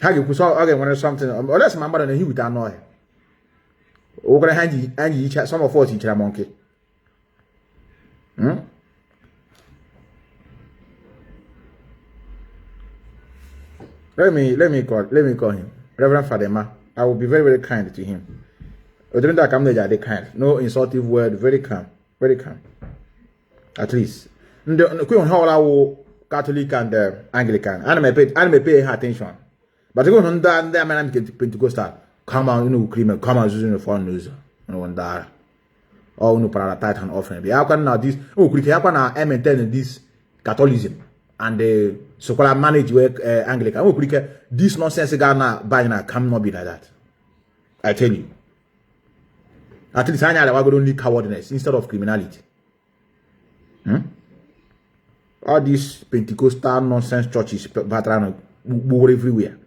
B: How you could saw again when something, or less my mother and he would annoy. We're going to hand you each some of 40 each monkey. Let me call him. Reverend Father Ma. I will be very, very kind to him. During that come there, they kind. No insultive word, very calm. Very calm. At least. The Queen Hall Catholic and Anglican. I may pay her attention. But the go on that there man Pentecostal. Come on, cream, come on, using the phone news. No one there. Oh no para titan offering. How can now this could happen maintain this Catholicism and the So call manage work Anglican. This nonsense Ghana buying cannot be like that. I tell you. At least I know that we need cowardness instead of criminality. All these Pentecostal nonsense churches pattern everywhere.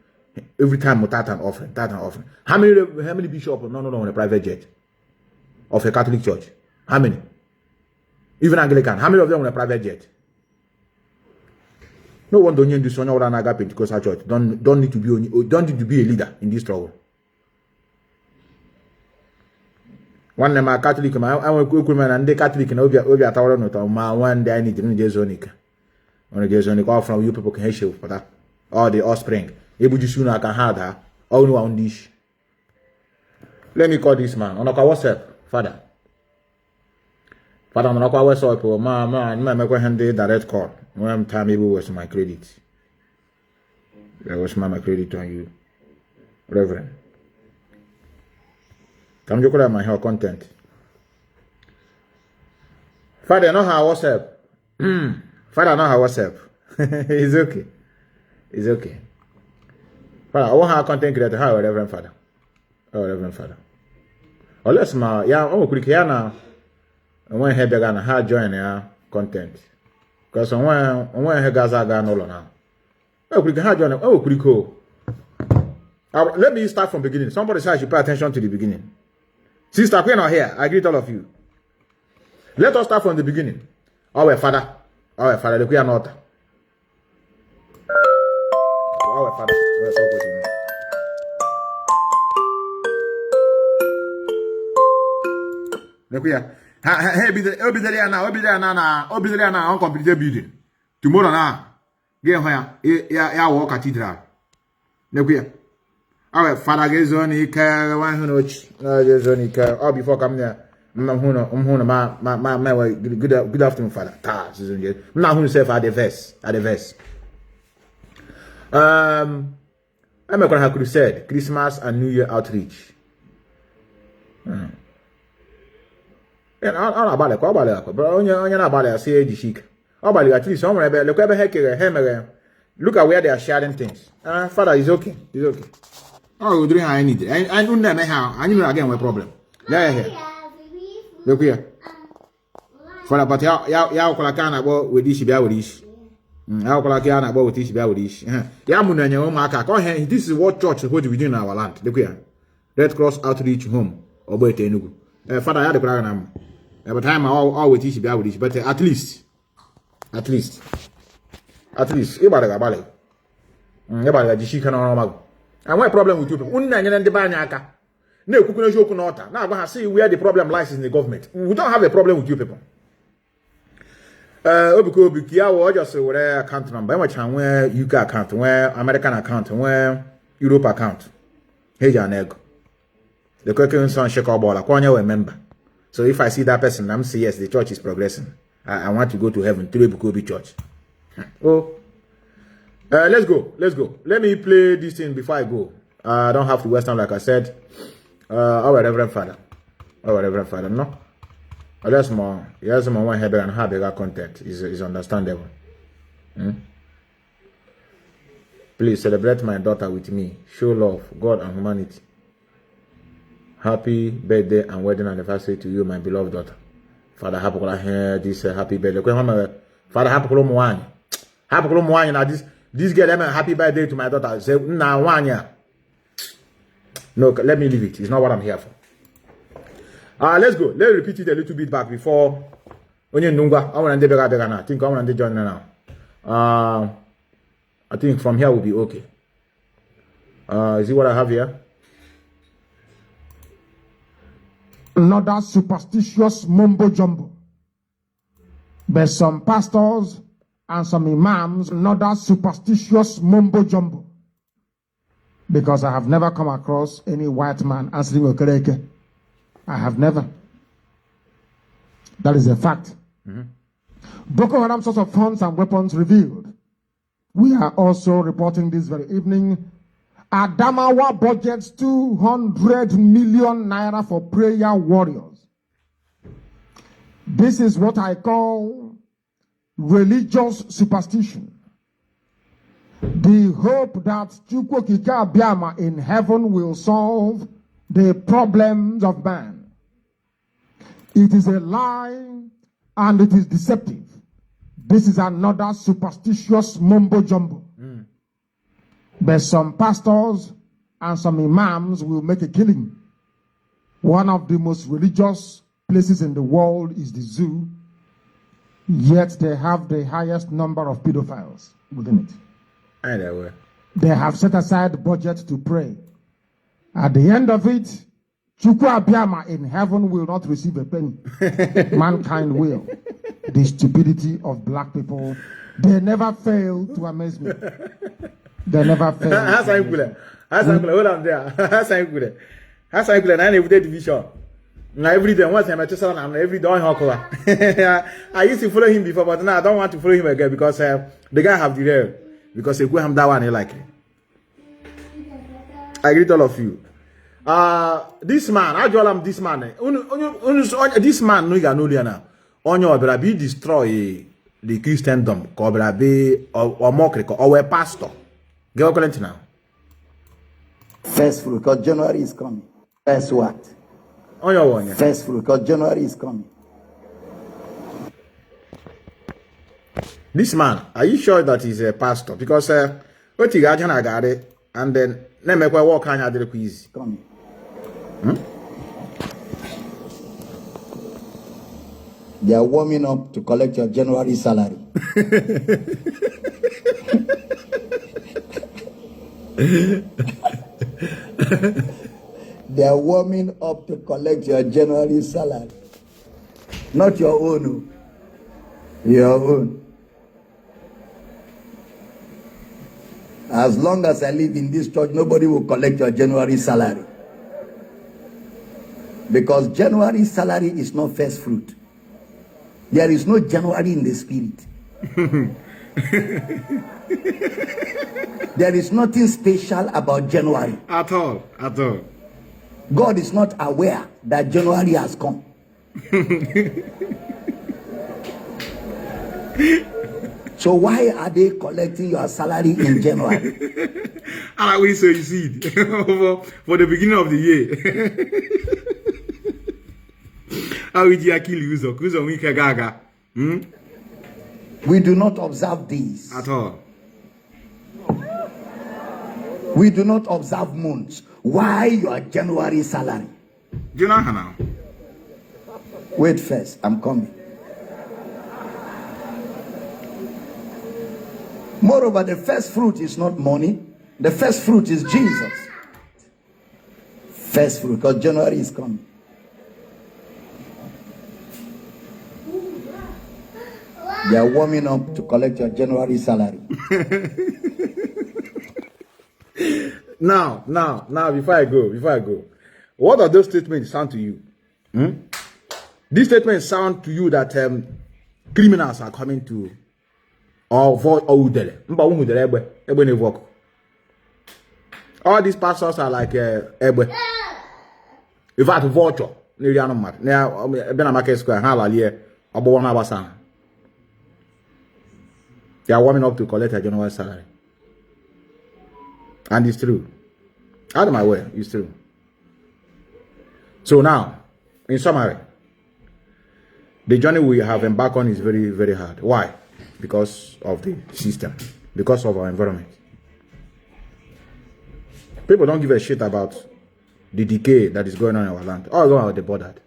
B: Every time we tithe and offering. How many bishops no on a private jet of a Catholic church? How many? Even Anglican. How many of them on a private jet? No one don't need to do Naga Pentecostal church. Don't need to be a leader in this struggle. One of my Catholic, I want to man and the Catholic and Obia Tower no ma one day I need to know Jesonica. On a Jesonic all from you people can help for that. All the offspring. Able to soon I can have her. All on this. Let me call this man. On a WhatsApp, Father. Father, on a WhatsApp, man, make a hand direct call. One time able was my credit. There was my credit on you. Reverend. Come to my hair content. Father, know how WhatsApp. Father, know how WhatsApp. It's okay. It's okay. Father, I want her content creator. How Reverend Father? Oh, Reverend Father. Oh, let's ma. Yeah, I'm quick here now. I want her begin her join her content. Because I want her Gaza no now. Oh, quick her join. Oh, quick go. Let me start from beginning. Somebody said I should pay attention to the beginning. Sister Queen are here. I greet all of you. Let us start from the beginning. Our Father. Our Father. The Queen not. Our Father. Let's talk with him. The Queen. Hey, be there now. Uncompleted building. Tomorrow now. Get here. Yeah, walk cathedral. The Queen. Our Father gets on the car, one who knows on car. All before coming there, my good afternoon, Father. Now who say at the verse. I'm going to have crusade, Christmas and New Year outreach. And all about it, but only about it, say the chic. About at least somewhere, look at the look at where they are sharing things. Father is okay. It's okay. Oh, we I need it. I don't know how. I knew again my problem. Yeah. Look here. For about ya kolakana bo with this bia with this. Ya kolakana bo with this bia with this. Ya munanya o maka. This is what church is supposed to be doing in our land. Look here. Red Cross Outreach Home. Obo ete Enugu. Father, ya the prayer na. Every time I all with this bia with this, but at least. Ibada gabale. Ibada jishika na mago. And what problem with you people? No, see where the problem lies in the government. We don't have a problem with you people. Just where account number, where UK account, where American account, where Europe account. Hey, Janego. The question son shake our ball. I member. So if I see that person, I'm saying yes, the church is progressing. I want to go to heaven through Bukobi Church. Oh. Let's go. Let me play this thing before I go. I don't have to waste time, like I said. Our Reverend Father. No. That's more. Yes, more one heaven and have bigger content is understandable. Please celebrate my daughter with me. Show love, God and humanity. Happy birthday and wedding anniversary to you, my beloved daughter. Father, happy this happy birthday. Father, happy now this girl, happy birthday to my daughter. Say, nah, 1 year. No, let me leave it. It's not what I'm here for. Let's go. Let's repeat it a little bit back before. I think I want to join now. I think from here will be okay. Is it what I have here?
A: Another superstitious mumbo jumbo. There's some pastors and some imams, another superstitious mumbo jumbo. Because I have never come across any white man answering Okereke. I have never. That is a fact. Boko Haram source of funds and weapons revealed. We are also reporting this very evening. Adamawa budgets 200 million naira for prayer warriors. This is what I call religious superstition. The hope that Chukwu Okike Abiama in heaven will solve the problems of man. It is a lie and it is deceptive. This is another superstitious mumbo jumbo. But some pastors and some imams will make a killing. One of the most religious places in the world is the zoo, yet they have the highest number of pedophiles within it.
B: Anyway.
A: They have set aside budget to pray. At the end of it, Chukwu Abiama in heaven will not receive a penny. Mankind will. The stupidity of black people, they never fail to amaze me. They never fail.
B: Hold on there. That's I plan every day division. Now every day once I'm at and every day I used to follow him before, but now I don't want to follow him again because the guy have the real. Because they go him that one he like it. I greet all of you. This man, I call him this man. This man no ya no liana. Onyo obera be destroy the Christendom, ko obera be or mockery or a pastor. Get what now.
E: First fruit, because January is coming. First what?
B: Onyo one.
E: First fruit, because January is coming.
B: This man, are you sure that he's a pastor? Because what you got it, and then let me walk on the quiz.
E: Coming. They are warming up to collect your January salary. They are warming up to collect your January salary. Not your own. Your own. As long as I live in this church, nobody will collect your January salary. Because January salary is not first fruit. There is no January in the spirit. There is nothing special about January.
B: At all.
E: God is not aware that January has come. So why are they collecting your salary in January?
B: And we so you see for the beginning of the year. How would you kill you?
E: We do not observe these.
B: At all.
E: We do not observe months. Why your January salary?
B: Do you know how now?
E: Wait first, I'm coming. Moreover, the first fruit is not money. The first fruit is Jesus. First fruit, because January is coming. They are warming up to collect your January salary.
B: Now, before I go, what are those statements sound to you? These statements sound to you that criminals are coming to all these pastors are like Ebe. In fact, vulture. They are warming up to collect a general salary. And it's true. Out of my way, it's true. So now, in summary, the journey we have embarked on is very, very hard. Why? Because of the system, because of our environment. People don't give a shit about the decay that is going on in our land. All of them are bothered.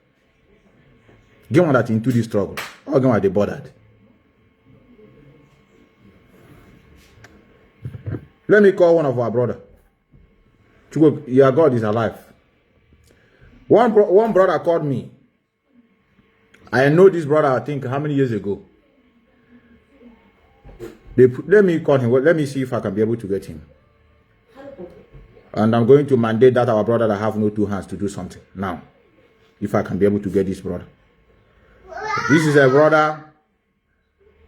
B: Get one that into this struggle. All of them are bothered. Let me call one of our brother. Your God is alive. One brother called me. I know this brother, I think, how many years ago? Let me call him. Well, let me see if I can be able to get him. And I'm going to mandate that our brother that have no two hands to do something now. If I can be able to get this brother. This is a brother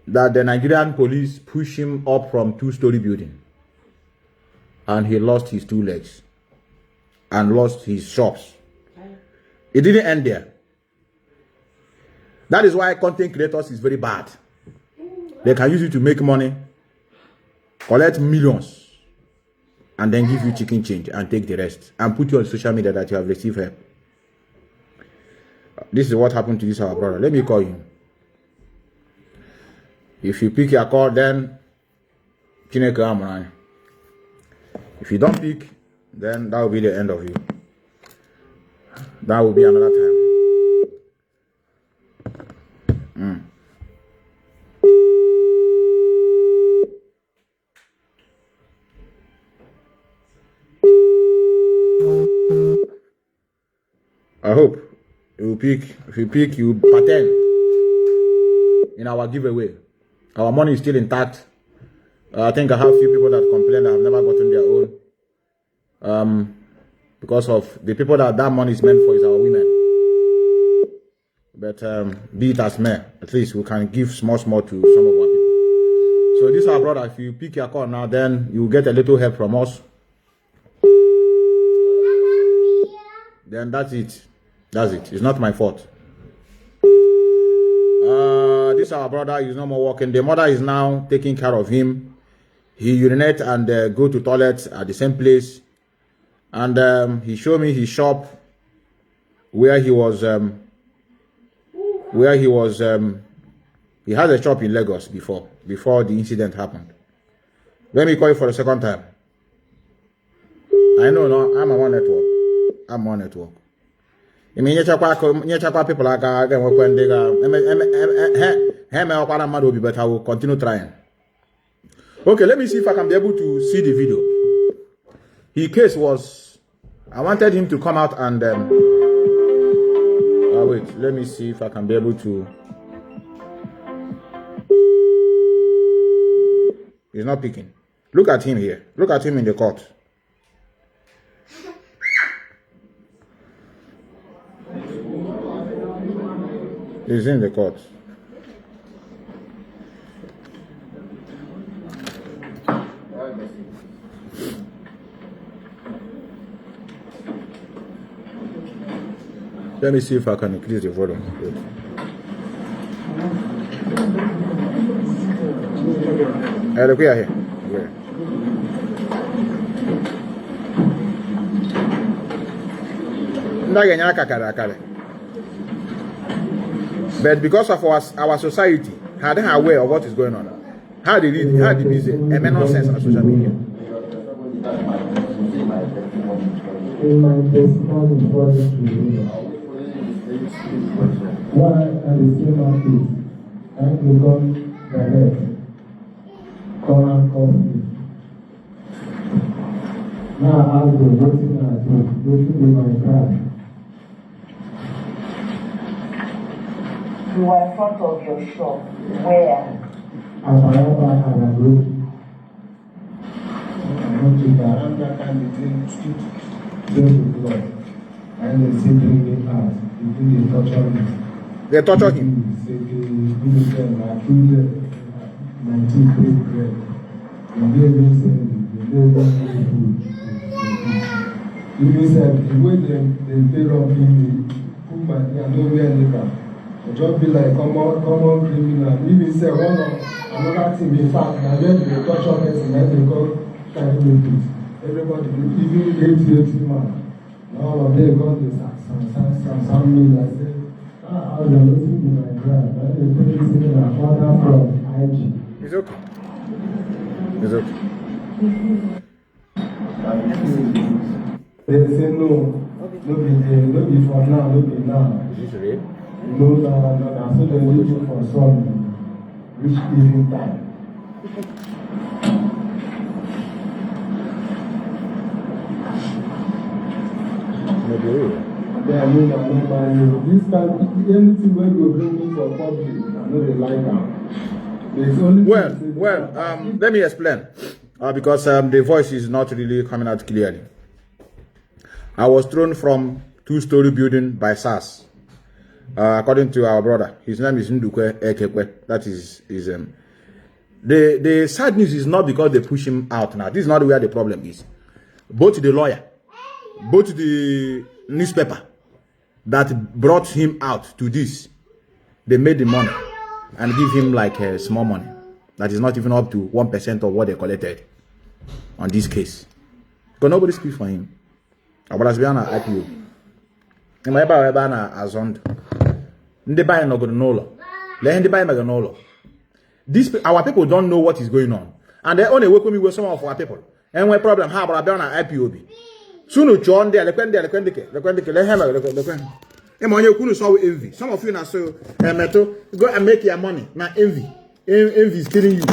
B: that the Nigerian police pushed him up from 2-story building. And he lost his 2 legs. And lost his shops. It didn't end there. That is why content creators is very bad. They can use it to make money. collect millions, and then give you chicken change and take the rest and put you on social media that you have received help. This is what happened to this our brother. Let me call him. If you pick your call, then if you don't pick, then that will be the end of you. That will be another time. I hope you will pick. If you pick, you pattern in our giveaway. Our money is still intact. I think I have a few people that complain that have never gotten their own. Because of the people that money is meant for is our women. But be it as men, at least we can give small to some of our people. So this our brother. If you pick your call now, then you will get a little help from us. Then that's it. That's it. It's not my fault. This our brother is no more working. The mother is now taking care of him. He urinate and go to toilet at the same place. And he showed me his shop where he was. He had a shop in Lagos before the incident happened. Let me call you for the second time. I know, no, I'm on network. I'm on network. I mean, people like but I will continue trying. Okay, let me see if I can be able to see the video. His case was, I wanted him to come out and wait, let me see if I can be able to. He's not picking. Look at him here. Look at him in the court. He's in the court. Let me see if I can increase the volume. Look here. But because of our society, how they are aware of what is going on, how they read, how they busy, and make nonsense on social media.
F: Why are the same artists and become the head? Come and coffee. Now I ask the voting at you, voting in my car.
G: You are in front of your shop. Where?
F: Aparaba and a group. I want to around that time between 12 o'clock. And they say bring me out. They torture me.
B: They torture him.
F: They give them like 19 bread. And they even say they don't give food. Even said the way they pay up me, put my I don't wear liquor. I just be like common criminal. Even say another thing in fact, and then they torture person, then they go carry me put. Everybody, even 80 man. All of them got this some meal. I said, I was looking in my grab. I didn't put this in my father from IG.
B: It's okay. It's okay.
F: They say no be for now, no be now.
B: Is this real?
F: No. So they leave you for some rich evening time. Yeah, I mean, this time, anything when you bring me for public, I know they like that.
B: Well, let me explain. Because the voice is not really coming out clearly. I was thrown from 2-story building by SARS. According to our brother, his name is Ndukwe Ekekwe. That is the sad news is not because they push him out now. This is not where the problem is. Both the lawyer, both the newspaper that brought him out to this, they made the money and give him like small money. that is not even up to 1% of what they collected on this case. Because nobody speaks for him. About as beyond IPO. And my banner as on the buy no good no. Let him buy no. This our people don't know what is going on. And they only work with me with some of our people. And my problem how about IPOB. Soon John there, let him. Envy. Some of you now so go and make your money. Now envy. Envy is killing you.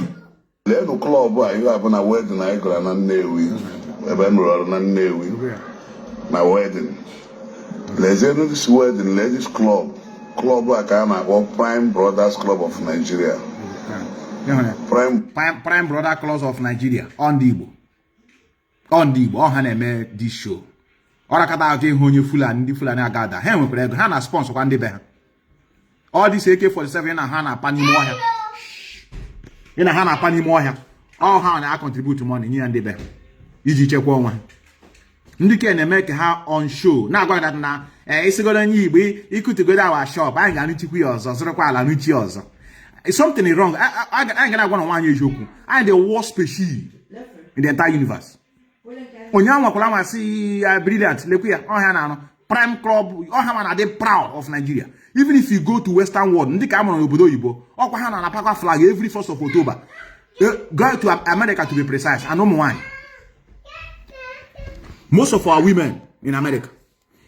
H: Let the club boy you have a wedding I go and Newi. My wedding. Let's end this wedding, ladies club. Club I can Prime Brothers Club of Nigeria.
B: Prime Brother Club of Nigeria. On the Igbo. On this show. Ora kata aje honye Fulani ndi Fulani agada he nwekere ego ha na sponsor kwa ndị be ha all this AK47 na ha na pani mo ohia ina ha na pani mo ohia all ha na contribute money nye ndị be iji chekwa onwe ndị ke na-eme ka ha on show na agwa that na isigodo nye Igbo ikutegodo our shop anyị ga nuchikwu ya ọzọ zụrụkwa ala nuchi ọzọ something is wrong anyị ga na agwa na nwanyị eziokwu anyị the worst species in the entire universe. Onyanwa kulama si brilliant. Lekuya, Prime Club, na they proud of Nigeria. Even if you go to Western world, ndika amon obodo Igbo, na paka flag every 1st of October. Go to America to be precise, and no more. Most of our women in America,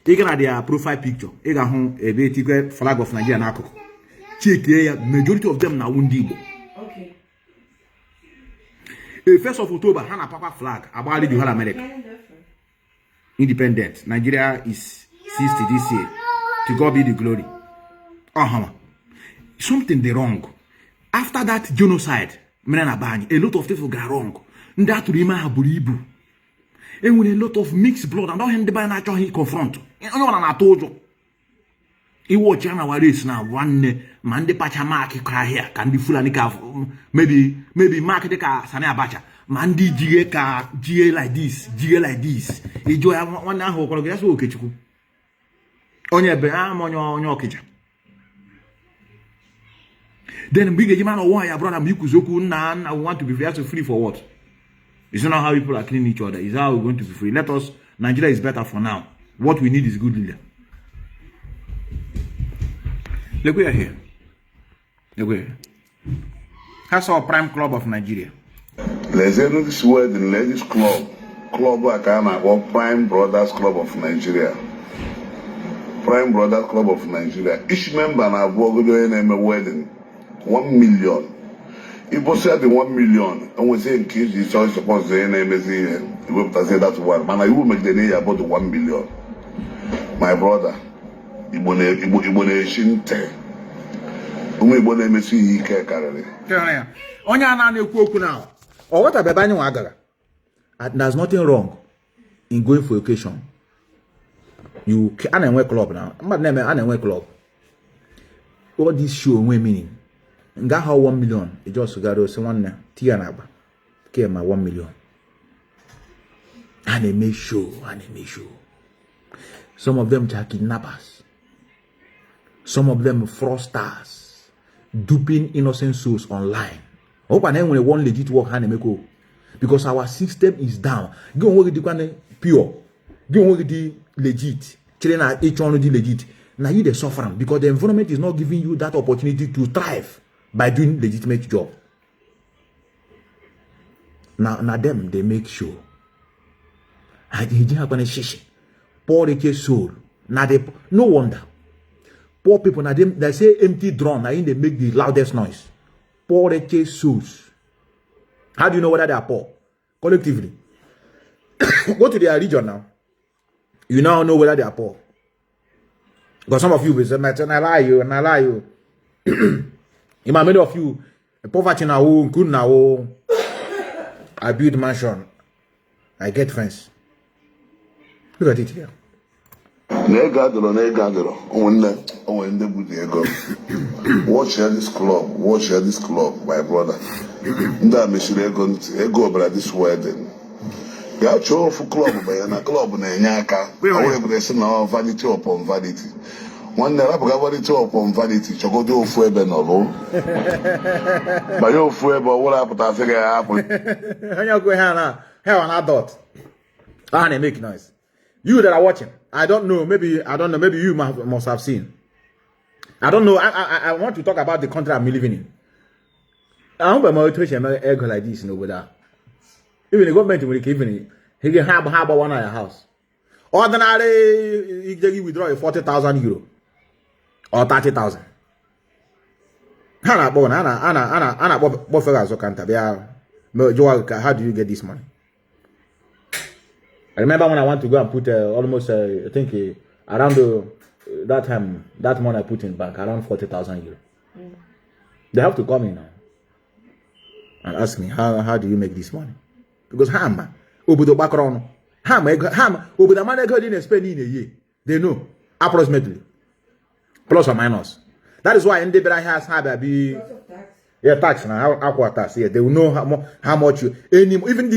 B: they get their profile picture. They got home a big flag of Nigeria nako. Check here, majority of them na Igbo. Okay. The 1st of October, Hana Papa flag about the whole America. Independent. Nigeria is 60 this year. To God be the glory. Something they wrong. After that genocide, a lot of people got wrong. That remain Buribu. And with a lot of mixed blood, and don't hand the natural he confront. I told you. He watch our race now. One man the Pachamaki cry here. Can be full and maybe market the car Sana Bacha. Mandi GA like this. He joy one hour. That's okay. On your bam on your kitchen. Then big man or why I brought a Mikuzoku Nan. I want to be free for what? It's not how people are killing each other. It's how we're going to be free. Let us. Nigeria is better for now. What we need is good leader. Look we are here. Look we are here. That's our Prime Club of Nigeria.
H: Let's end this wedding, ladies club. Club I can Prime Brothers Club of Nigeria. Prime Brothers Club of Nigeria. Each member na going name a wedding. 1 million. If you say the 1 million, and we say in case you choice suppose the name is here, you will say that one. Man, I will make the name about the 1 million. My brother. Ibone shinte. Ibone mesi ike karere.
B: Onya na na-ekwu okwu now. Or what about banyu agara? There's nothing wrong in going for occasion. You can anywhere club now. But name anywhere club. All this show we meaning. Nga how 1 million. It just got so one tia na ba. Ke ma 1 million. And they make show. Some of them are kidnappers. Some of them fraudsters, duping innocent souls online. I hope I know when one legit work hand make because our system is down. Go work the pure. Go work the legit. Children each one the legit. Now you the suffering because the environment is not giving you that opportunity to thrive by doing legitimate job. Now them they make sure. I didn't have any shishi. Pour the soul. Now they no wonder. Poor people, now they say empty drum, now they make the loudest noise. Poor the souls. How do you know whether they are poor? Collectively. Go to their region now. You now know whether they are poor. Because some of you will say, I lie you. Many of you, poverty now, good now. I build mansion. I get friends. Look at it here.
H: Watch this club, my brother. Ego over this wedding. You have to for club, but in a club, vanity upon vanity. One never got it all from vanity. Choco do for Benolo. But you forever, what happened? I figure happened.
B: And you go here an adult. And they make noise. You that are watching, I don't know, maybe you must have seen. I don't know. I want to talk about the country I'm living in. I don't know about egg like this over there. Even the government will even he can have one at your house. Ordinary, you can withdraw a 40,000 euro or 30,000. How do you get this money? I remember when I want to go and put almost, I think around that time, that money I put in bank, around 40,000 euro. They have to come in now and ask me, how do you make this money? Because obodo background, obodo man go in spend in a year. They know approximately, plus or minus. That is why in the has had be tax now, aqua tax. Yeah, they will know how much you even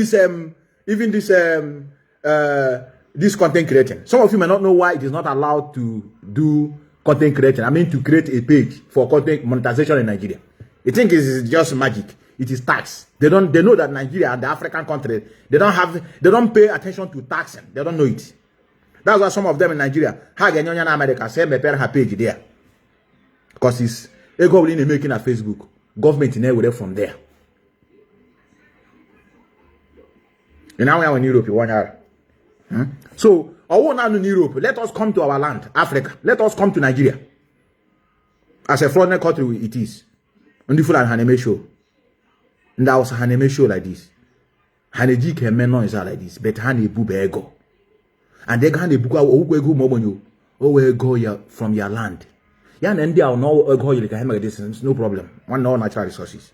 B: this content creating. Some of you may not know why it is not allowed to do content creating. I mean, to create a page for content monetization in Nigeria. You think it's just magic? It is tax. They know that Nigeria and the African country, they don't pay attention to taxing. They don't know it. That's why some of them in Nigeria, America say me her page there. Because it's a government making a Facebook. Government in there from there. And now we are in Europe, So, I want in Europe. Let us come to our land, Africa. Let us come to Nigeria. As a foreign country it is. And if you like anime show. And that was an anime show like this. Haneji can men is like this, but Hane Bube ego. And they can book go from your land. Yan and they are no go you can have distance, no problem. One no natural resources.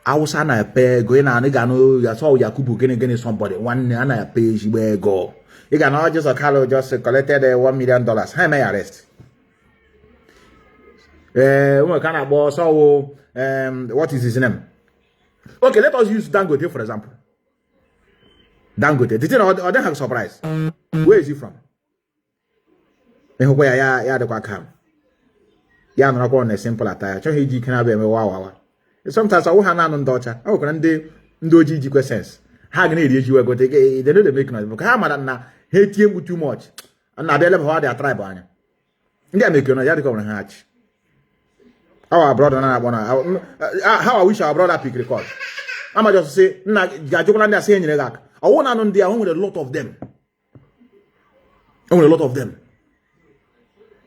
B: I was on a pay going on again. You saw Yakubu getting somebody. One and a page where go. You can not just a color just collected $1 million. How may I arrest? Kind of boss. So, what is his name? Okay, let us use Dangote for example. Dangote. Did you know? I don't have a surprise. Where is he from? Where ya the quack. Ya no go on a simple attire. So he can have a wow. Sometimes I will have an daughter. Oh, can they do GG sense? How can you go take they know they make noise? Because how madam hate you too much. And I believe how they are tribe on you. They make you know, you have to come and hatch. Our brother, how I wish our brother pick record. I'm just say, I want to know they are with a lot of them. Only a lot of them.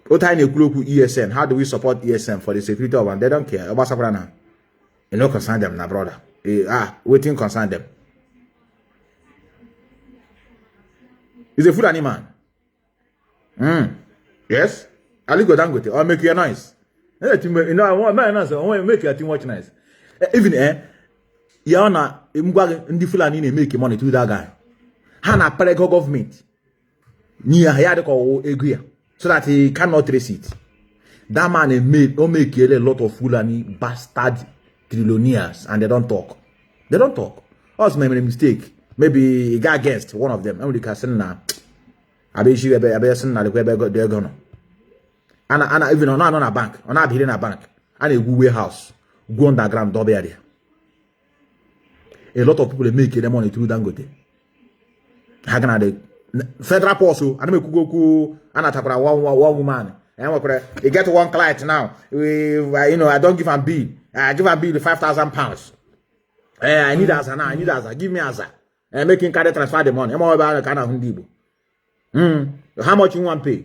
B: What tiny group ESN? How do we support ESN for the security of them? They don't care. You know, concern them, now, brother. Waiting concern them. He's a food animal. Yes? I'll go down with it. Or make you noise. You know, I want to make your team watch nice. Even Yana, in Fulani make money to that guy. Hana Perego government. Near Hayadako agree. So that he cannot trace it. That man make a lot of Fulani bastard trillionaires and they don't talk. They don't talk. That's my mistake. Maybe he got against one of them. Only can send now. I bet you send now the way they're gonna. And even on a bank, on a building a bank, and a warehouse, go underground, double area. A lot of people make their money through Dangote. How can I? Federal Post, I don't go and attack one woman. And you get one client now. I don't give a bill. I give a bill £5,000. I need answer now. I need answer. Give me answer. And making carry transfer the money. I'm all about kind of hundibo. How much you want to pay?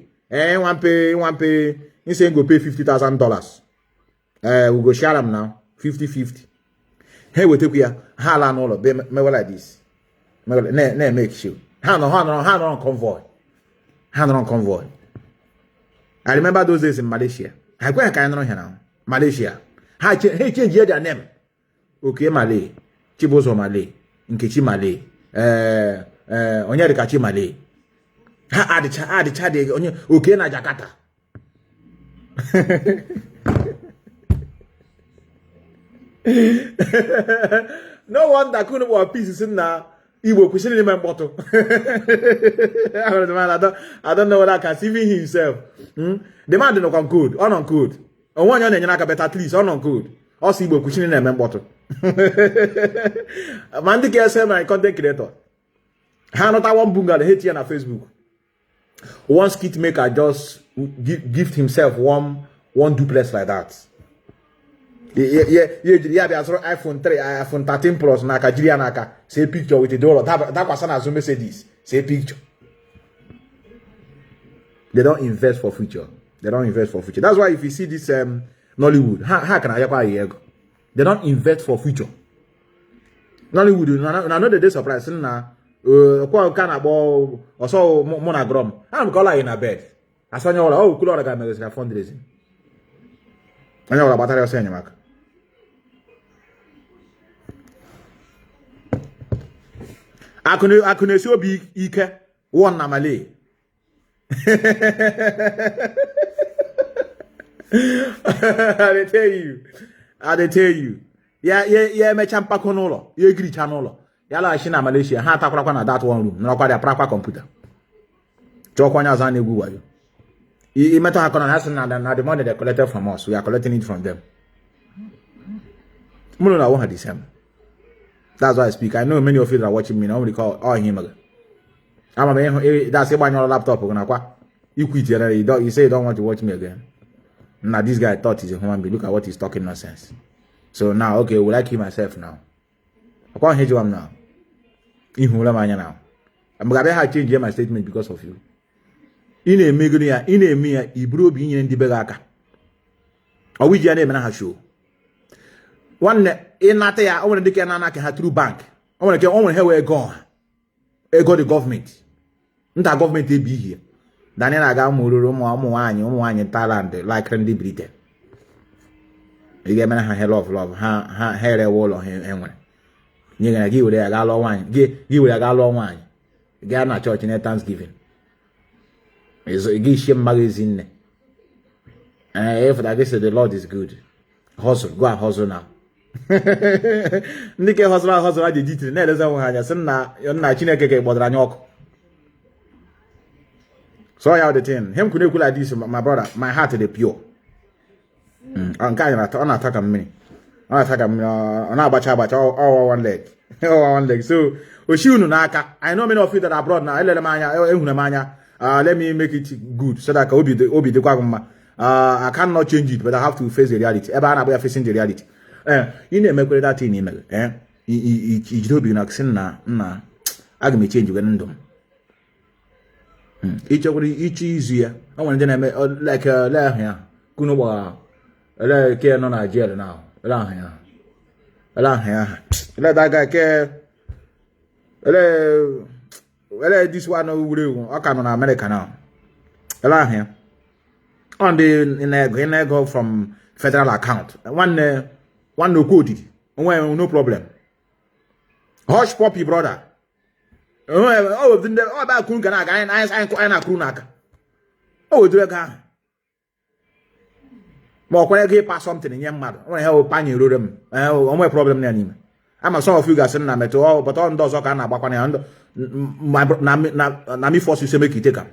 B: One pay. You say go pay $50,000. We go share them now. 50-50. Hey, we take here. How long all of them? Me like this. Me make sure. Hand on convoy. I remember those days in Malaysia. I go and here now. Malaysia. Hey, change their name. Okay, Malay. Chibozo Malay. Nkechi Malay. Onyerikachi Malay. The chade. Okay, na Jakarta. No wonder couldn't want pieces in now. Igbo kwesịrị ime mkpọtụ. I don't know what I can see even himself. The man did not good. On good. On one year, but at least on good. Also, Igbo kwesịrị ime mkpọtụ. Man, the guy my content creator. Ha not one bunga hate here on Facebook. One skit maker just gift himself one duplex like that. Yeah, there's iPhone 3, iPhone 13 Plus, Nigerian naka. Say picture with the dollar. That was an messages. Say picture. They don't invest for future. They don't invest for future. That's why if you see this Nollywood, how can I ever hear? They don't invest for future. Nollywood, I know that they surprised now. Kind of or so monogram. I'm calling in a bed. I saw you all. Oh, cool. I got fundraising. I know about that. Saying Mark. I couldn't so big. Ike one namale. I tell you. Yeah. Me champa konolo. You agree chanolo. Yala China Malaysia. Ha takura na that one room. No kwa dia proper computer. Chokwanya zane gu wayo. I matter how can hasten na the money they collected from us. We are collecting it from them. Muno na one the same. That's why I speak. I know many of you that are watching me now. We call all him. I'm a that's about your laptop. You quit here. You say you don't want to watch me again. Now this guy thought he's a human being. Look at what he's talking nonsense. So now, okay, will I kill myself now? I can't hate you now. Now. I'm gonna have to change my statement because of you. In a megonia, in a mere, Ibro being in the Begaka. Or we name and a show. One in Natea, I want to get an anaka through bank. I want to get on here where gone. I got the government. Not government they be here. Daniel Agamuru, Moan, Thailand, like Randy Britain. You get me a hell of love, hair a wall on him. You're gonna give you a gallon wine, give you a gallon wine. Ghana church in a Thanksgiving. It's a Gishian magazine. And if I guess the Lord is good, hustle, go and hustle now. Nike hustle, I did it. Never say, you're not Chineke, but Ranyok. So I have the thing. Him could like this, my brother. My heart is pure. I'm kind of on attack me. On attack me. On abacha, all one leg. All one leg. So, I know many of you that are abroad now. Let me make it good so that I can be the I cannot change it, but I have to face the reality. We are facing the reality. You need to make that thing email. You don't be an na. I can change when each easier. I want to like here. Kunoba, like no Nigeria now. Here. Let that guy care. Well, this one I come on America now. Here. On the in a go from federal account. One no code. No problem. Hush poppy brother. Oh, about Kunkana guy and I Kunaka. Oh, do a guy. More when I pass something in young mother. When I have Pani Rudum. Oh, my problem name. I'm a son of you guys and I'm at all, but on those Okana Bakana my Nami force you to make it take up.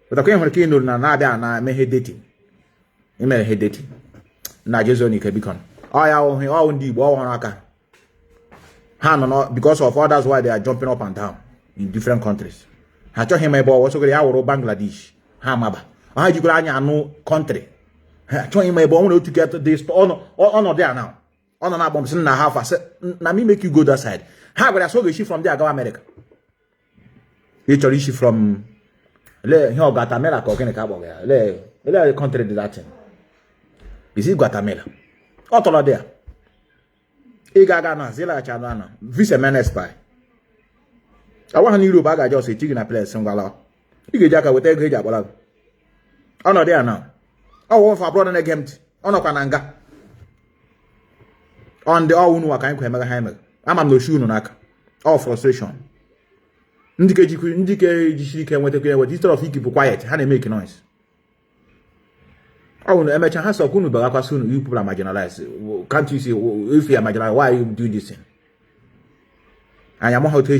B: But I came from Kino Nada and I may hate dating. You may hate dating. Nigerian can become. I own the war on Aka. Because of others why they are jumping up and down in different countries. I told him about what's going on Bangladesh. Hamaba. I had you go no country. I told him about to get this on there now. On an album, and a half. I said, "Now me make you go that side." How would I saw she from there? Go America. Literally, she from Guatemala. Le country that thing. Is it Guatemala? All there. Igagana, Zila Chadana, Vice Spy. I want Europe. I just say, taking a place. Sangala. You get Jacka with a great job. Oh, no, there now. Oh, one for brother again. Oh, no, Kananga. On the all who are kind of hammer. I'm no shoe no all frustration. Indicate you can wait to what instead of you keep quiet, how they make noise. Oh, no, amateur has a good but soon you people are marginalized. Can't you see if you are marginalized, why are you doing this thing? And I'm how to a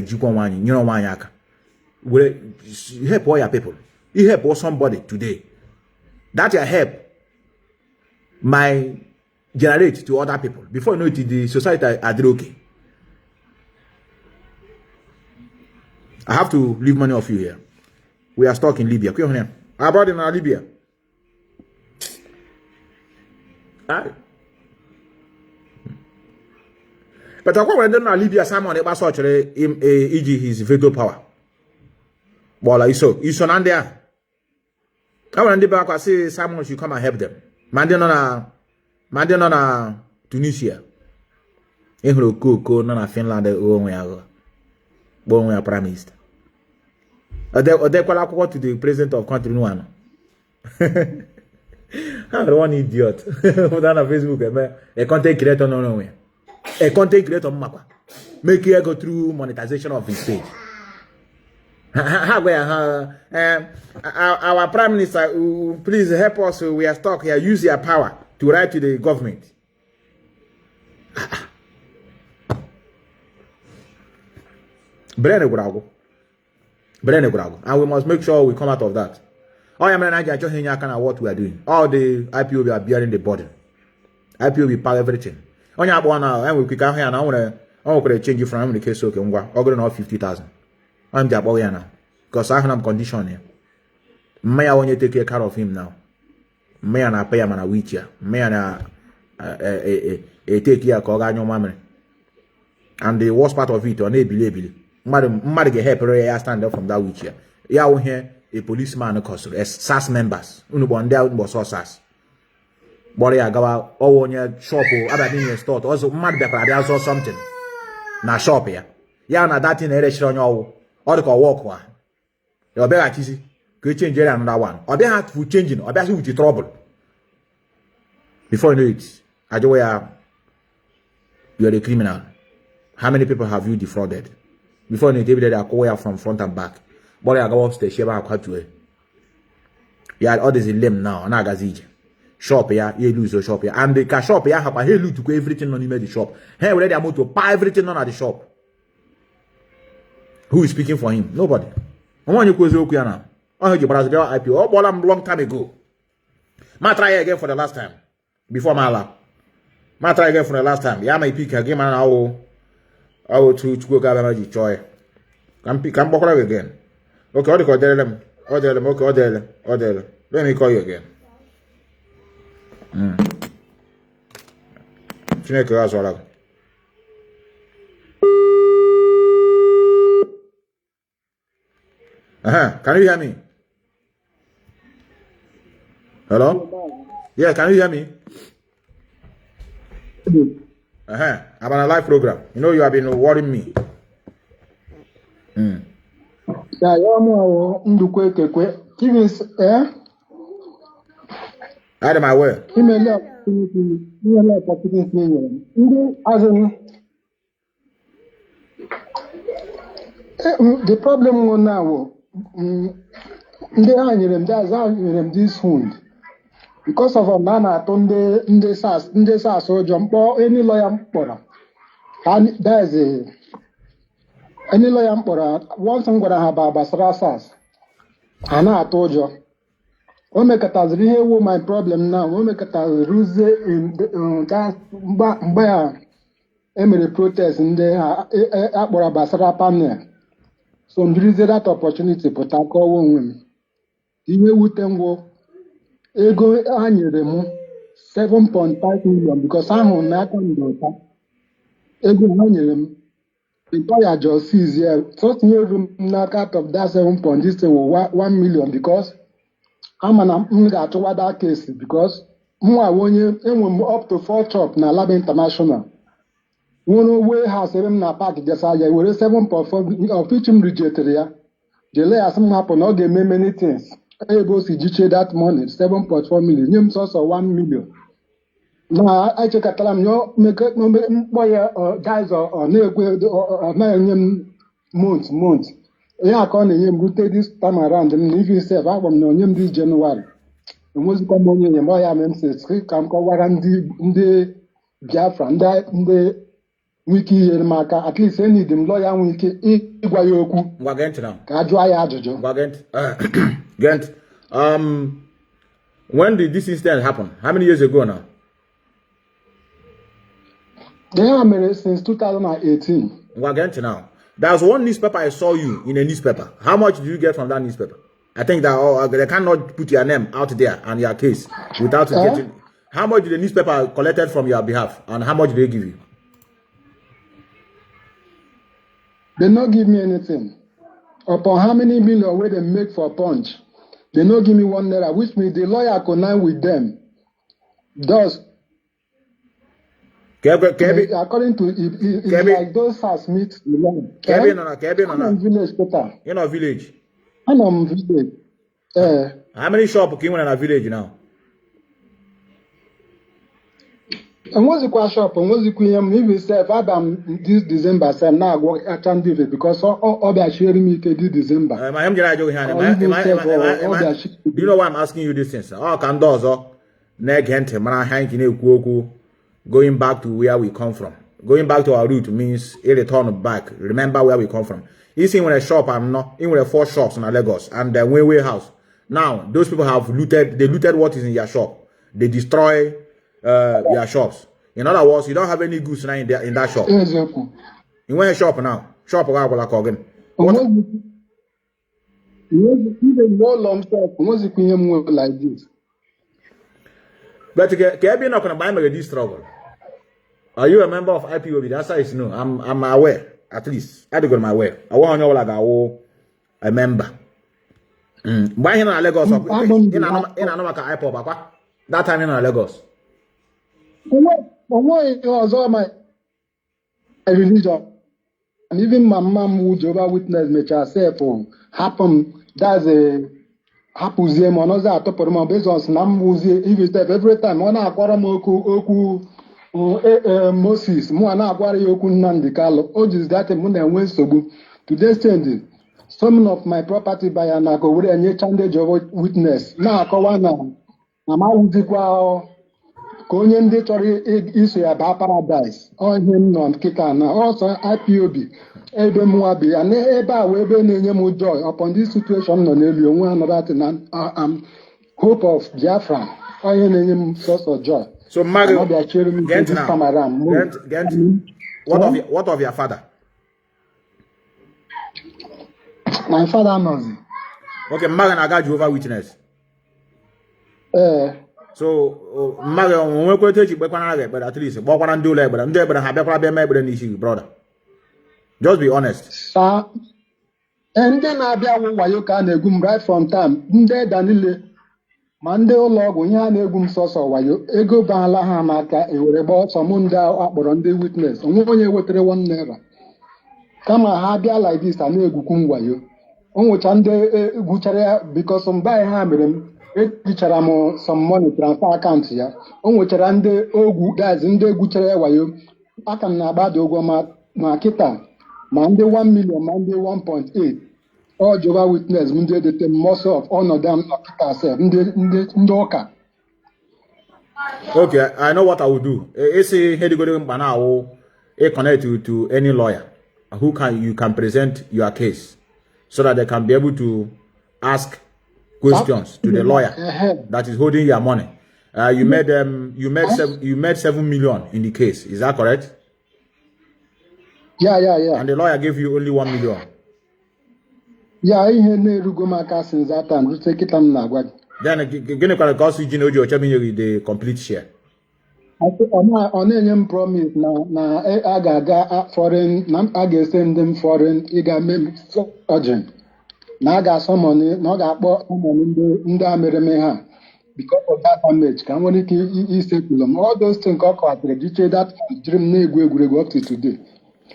B: jikon one, you know, one yaka. Will help all your people. You help all somebody today. That your help might generate to other people. Before you know it, the society are okay. I have to leave money off you here. We are stuck in Libya. I brought in Libya. Aye. But I when in Libya, Simon ever saw his veto power. Well, he's on there. I want to back. I say Simon should come and help them. Mandela na Tunisia. Ehlo ko na Finland we are prime minister. They call out to the president of country one. I'm one idiot. Put on Facebook, a content creator no. A content creator mapa. Make you go through monetization of his page. Our prime minister, please help us. We are stuck here. Use your power to write to the government. And we must make sure we come out of that. All I mean, I just what we are doing. All the Ipob are bearing the burden. Ipob pay everything. On your one now, and we quick out here and I want to change you from the case. Okay, I'm going to 50,000. I'm the boy now because I have a condition here. May I want you to take care of him now? May I pay him on a wheelchair? May I take care of your memory? And the worst part of it, on a believe. Mother get help stand up from that wheelchair. Yeah, we hear a policeman as SAS members. One day was SAS. But I go out all on your shop or other thing you store. Also, mad pepper, I saw something. Now shop here. Yeah, now that thing on your or the walk one. You're better easy. Could change another one. Or they have to changing or that's with the trouble. Before you know it, I do where you're a criminal. How many people have you defrauded? Before you know it, they are going from front and back. But I go upstairs, Sheba Quatue. Yeah, all this is lame now, and I got shop here, you lose your shop here. And the cash shop here have a hell to go everything on him at the shop. Hey, already I'm to buy everything on at the shop. Who is speaking for him? Nobody. I want you to go now. I heard you brother IPO. Oh, but I'm long time ago. Ma try again for the last time. Before my lap. Ma try again for the last time. Yeah, my pick again, man. I will to go gather my joy. Come pick, come back again. Okay, I'll call them. Okay, order. Let me call you again. Can you hear me? Hello? Yeah, can you hear me? I'm on a live program. You know you have been worrying me.
A: Yeah,
B: Adam, I will.
A: The problem now, this wound because of a man at on the SAS or jump or any lawyer for and there's a any lawyer for once I'm gonna have a Basra SAS. And I told you. We make it as real my problem now. We make it as ruse in that by Emily protest in the Abora Basra panel. So there is that opportunity for tackle women. You would then go ego annual 7.5 million because I'm on that one. Ego annual employer just sees here. So new room knock out of that 1 million because I'm going to that case because up to 4 chop na Lab International. One way has na park just I will 7.4 of which him rejected ya. Delay as happen not get many things. Able to that money 7.4 million. Name source of 1 million. Now I check at them no make boy guys or months. Yeah, I can't even this time around. And if you say, I want to this January. The most common in the boy, I mean, says, come cover and the Biafra and the wiki here maka at least any them lawyer wiki igwa ya okwu
B: Gwagent now.
A: ka ajụọ ya ajụjụ.
B: Gwagent. Gent. When did this incident happen? How many years ago now?
A: They have married since 2018.
B: Gwagent now. There's one newspaper I saw you in a newspaper. How much did you get from that newspaper? I think that they cannot put your name out there and your case without getting. How much did the newspaper collected from your behalf, and how much did they give you?
A: They not give me anything. Upon how many million where they make for punch, they not give me 1 naira, which means the lawyer connived with them. Thus, according to it's like those has meet the law. Village total.
B: You know village.
A: I'm on village.
B: How many shops came in a village now?
A: And what's the question? And what's the question? If we say if this December, say now work at David because all they are sharing me this December.
B: Do you know why I'm asking you these things? Oh, can those going back to where we come from. Going back to our root means a return back. Remember where we come from. You see, when a shop, I'm not in with 4 shops in Lagos and the warehouse. Now, those people have looted. They looted what is in your shop. They destroy your shops. In other words, you don't have any goods now in that shop.
A: Exactly.
B: You want a shop now? Shop again.
A: Even more long shop. What's the more like this?
B: But can you not going to buy me this struggle? Are you a member of Ipob? The answer is no. I'm aware. At least I go my way. I want to know like a member. Why in Lagos? In Ipob, that time in Lagos.
A: It was all my religion, and even my mom who Jehovah Witness me herself happen. That's a happens here. Another at top of my business. Every time when I acquire oku Moses, mo na acquire oku Nnamdi Kanu. Oh, just that money and when so good. Today's changing. Some of my property by an go with a new Chande Jehovah Witness. Now I call one. I'm out onye ndị chọrọ iso ya baa paradise onye m nọ nkịta na ọsọ IPOB ebe mwa bi ya na ebe a wee ebe na-enye m joy upon this situation nọ n'elu onwe another na hope of Biafra onye na-enye m source of joy.
B: So Mario,
A: what
B: of your father?
A: My father knows.
B: Okay, Mario na got Jehovah Witness. So, Mario, when we go to church, but at least, but what I do, but I'm there, but I have a issue, brother. Just be honest.
A: Sir, and then I be why you can't go right from time. Nde Danile, Monday or log when you have a gum sauce or why you ego bala hamaka, a rebel, some munda up on the witness, and when you would 1 naira. Come a habia like this, and no gukum why you. On which under Gucharia because some buy hammer. Some money transfer account here. On which rande ogu guys in the guchere wayo. I can about ogoma marketa. Mande 1 million, mande 1.8. All Jehovah Witness, munde the most of honor them self. Ndoka.
B: Okay, I know what I will do. It's a head going banao. Connect you to any lawyer who you can present your case so that they can be able to ask questions to the lawyer that is holding your money. You made 7 million in the case. Is that correct?
A: Yeah.
B: And the lawyer gave you only 1 million.
A: Yeah, I hear go my since that time. You take it on Nagwad.
B: Then again, cost you the complete share.
A: I say on any promise na I got foreign. I get send them foreign. I got me urgent. Now I got some money, now I got money in the American because of that damage. Can only seculum. All those things got registered that dream go up to today.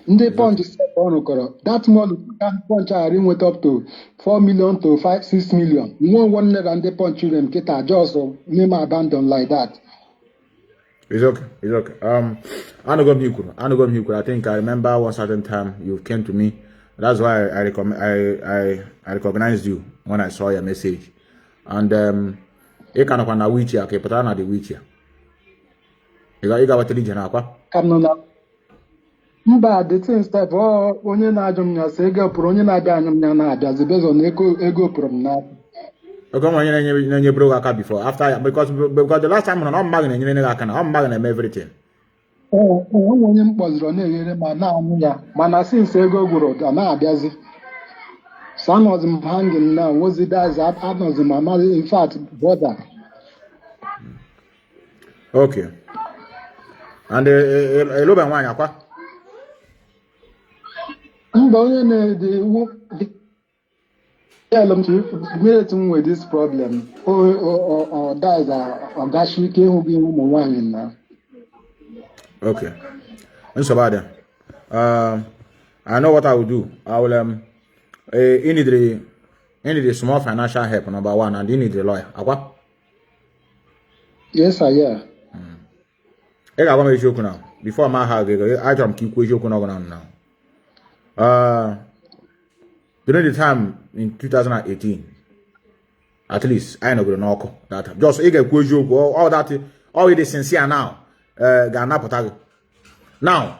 A: They punch that money can punch I went up to 4 million to 5-6 million. No one and they punch them get a just name abandoned like that.
B: It's okay. I think I remember one certain time you came to me. That's why I recognized you when I saw your message. And you kind of a wheelchair, okay, but I'm not the wheelchair. You got what religion, aqua?
F: Mba, the thing step onye na-ajụ m ya sị ego pụrụ onye na-abịa anyụ m ya na-abịazi based on ego pụrụ m n'aka.
B: Okay, when you broke aka before after because the last time I'm not going to aka I'm not going to everything.
F: Onye m kpọziri na-eghere ma na-anyụ ya mana since ego gwụrụ ọ na-abịazi. So anọzi m hanging now wozi days anọzi m amaghị in fact brother.
B: Okay. And elo ba nwanyị akwa?
F: Mba onye na-ede tell them to with this problem. Or guys are gashi ke hu bi ụmụ nwanyị na.
B: Okay. Nsogbu I know what I will do. I will you need a small financial help, number one, and you need a lawyer. Akwa?
F: Yes, I am.
B: I got one joke now. Before my house, I don't keep joking now. During the time in 2018, at least I know going to knock that. Just a joke, all that, all it is sincere now. Ghana Potago. Now,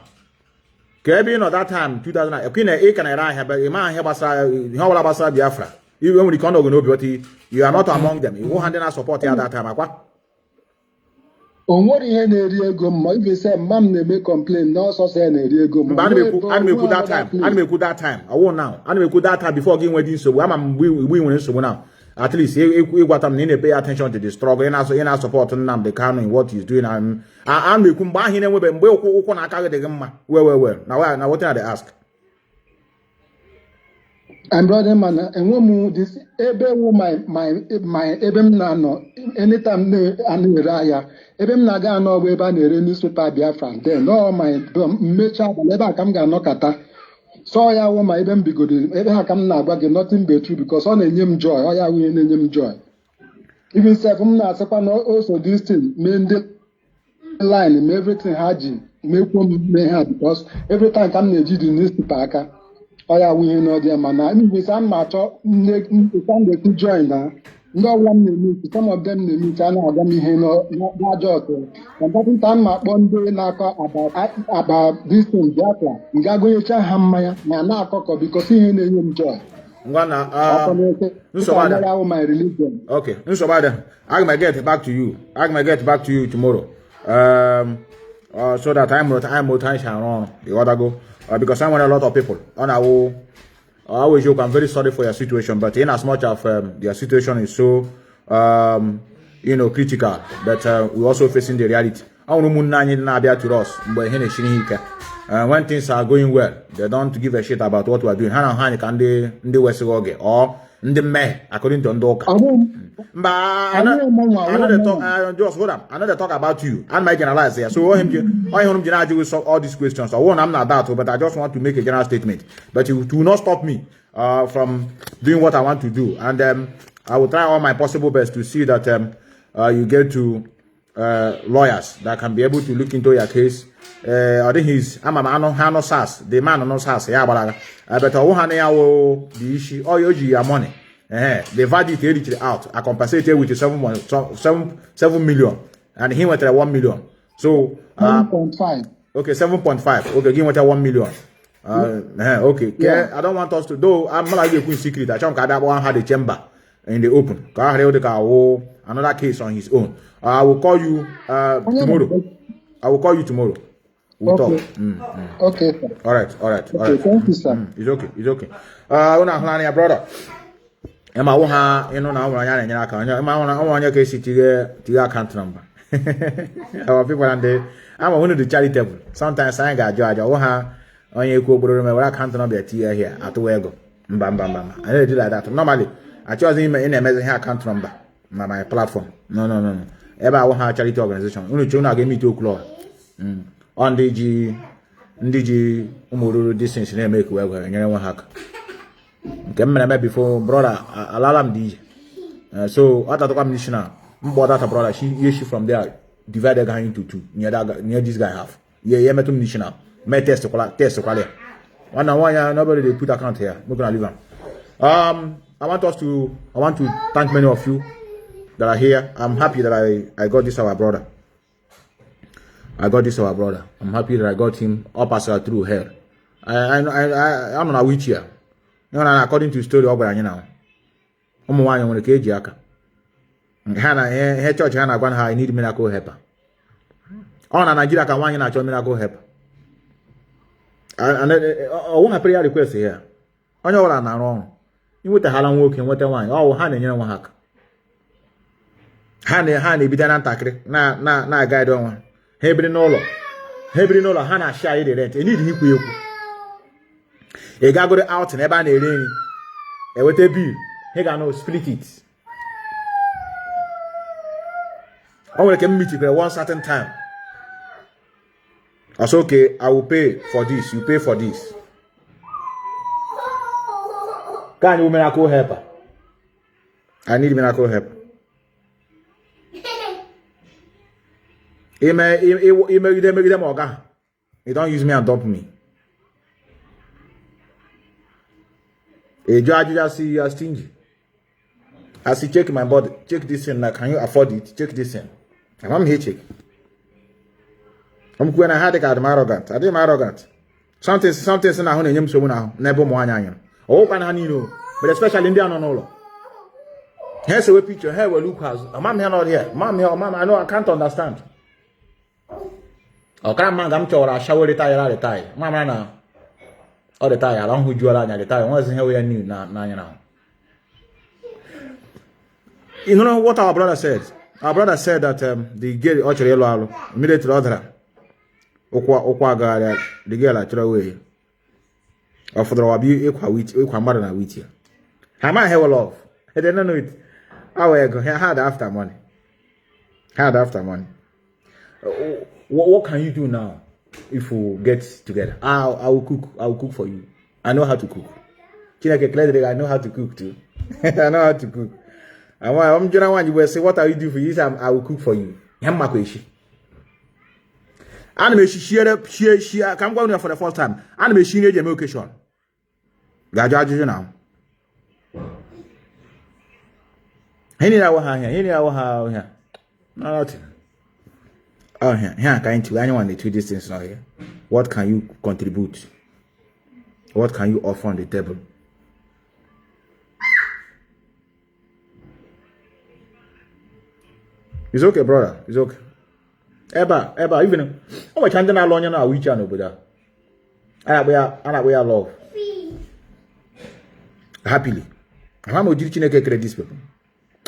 B: Kebi no that time 2000 Queen e can I have a man here basa Biafra. Even when the condo go but you are not among them. You won't handle support at that time. Akwa?
F: On what he had a go, if you say mom they make complain, no so say a go.
B: Anime could that time. Anime could that time. I won't now. Anime could that time before getting wedding so we win so now. At least we got them need to pay attention to the struggle and also in our support and the kind in what he's doing and we come back here with them well. Now what did I ask?
F: And brother man and one this my ebem nano anytime and raya ebem naga no we ban a newspaper Biafra then no my mecha never come ga no kata. So ya wo my even be good. Ebe ha kam na agba nothing but true because on enye m joy. Oh ya we enye m joy. Even self na sekwa no also this thing main the line me everything haji me kwom me ha because every time kam na eji the newspaper aka. Oh ya we no dey mana me say am macho dey join na. No one meet some of them meet and I don't hear no joke. And that time my bond about this thing Biafra. Ngago yecha hamaya na akoko because he enjoy.
B: Ngwana
F: my religion.
B: Okay. Nsobada. I might get back to you. I might get back to you tomorrow. So that I'm more time shall run the other go because I want a lot of people on our I always joke, I'm very sorry for your situation, but in as much as your situation is so, critical, but we're also facing the reality. To us, when things are going well, they don't give a shit about what we're doing. Or according to Ndoka. But another talk, just hold on. Another talk about you and my generalize here. So with all these questions. I won't, I'm not that, but I just want to make a general statement. But it will not stop me from doing what I want to do. And I will try all my possible best to see that you get to lawyers that can be able to look into your case. I think I'm no SAS, the man no SAS, yeah, but I won't the issue, all your money. The verdict reached out. I compensated with 7 million, and he went at 1 million. So
F: 7.5.
B: Okay, 7.5. Okay, give him 1 million. Okay. Yeah. I don't want us to do. I'm not like a secret. I think that one had a chamber in the open. Another case on his own. I will call you tomorrow. I will call you tomorrow. We'll talk.
F: Okay.
B: All right.
F: Okay, thank you, sir.
B: It's okay. Una brother. Emma woha now I want your case to account number. Our people and they I'm one of the charitable. Sometimes I got judge woha on your co account number here at Wego. Bam. I don't do like that. Normally I chose him in a message account number. My platform. No. Ever woha charity organization. Only Jonah gave me 2 o'clock. On DG Umuru distance name make well and you know hack. Met before brother alarm DJ. So what I talk missioner, brother brother she from there divided guy into 2 near this guy half. Yeah, met missioner. Met test quality. One nobody they put account here. We're gonna leave them. I want to thank many of you that are here. I'm happy that I got this our brother. I got this our brother. I'm happy that I got him up as through hell. I'm on a witch here. You know, according to the story of now. I'm one when the cage yaka. Hannah, church Hannah gone I need miracle helper. On Nigeria can one natural miracle helper. And I want a prayer request here. On your one wrong. You with the Hallam working with the wine. Oh, Hannah, you know one hack. Hannah, be done attack. Na guide on one. Hebrin Nola, Hannah shy the rent. You need him. A guy got out and ever rain. A with a bill. He got no split it. I will come meet you at one certain time. I said, okay, I will pay for this. You pay for this. Can you miracle helper? I need miracle help. He make them organ. He don't use me and dump me. A judge just see you are stingy. I see check my body. Check this in. Like, can you afford it? Check this in. I'm here check. I'm going to have I'm arrogant. I did arrogant. Something's in a honey so now. Never more onion. Oh, can I know? But especially Indian on all. Here's a picture. Here we look as a mom here not here. Mom here, mom. I know I can't understand. Oh, come on, I'm sure I shower the tire. Mama now. All the tire, along with you along the tire. Once here we are new now. You know what our brother said? Our brother said that the girl actually immediately other the girl actually away. Or for the wabi equal mother and wit here. I might have a love. I didn't know it. I had after money. What can you do now if we get together? I will cook. I will cook for you. I know how to cook. I know how to cook too. I know how to cook. I'm just want you will say, what are you doing for you? I will cook for you. I'm share. Come going there for the first time. I'm she need your occasion. Gajaji now. Any hour here. Nothing. Oh, here, kind to anyone the two distance now here. What can you contribute? What can you offer on the table? It's okay, brother. It's okay. Eba, even how much under alone you know we channel, brother. We are love. Happily. I'm going to credit these people.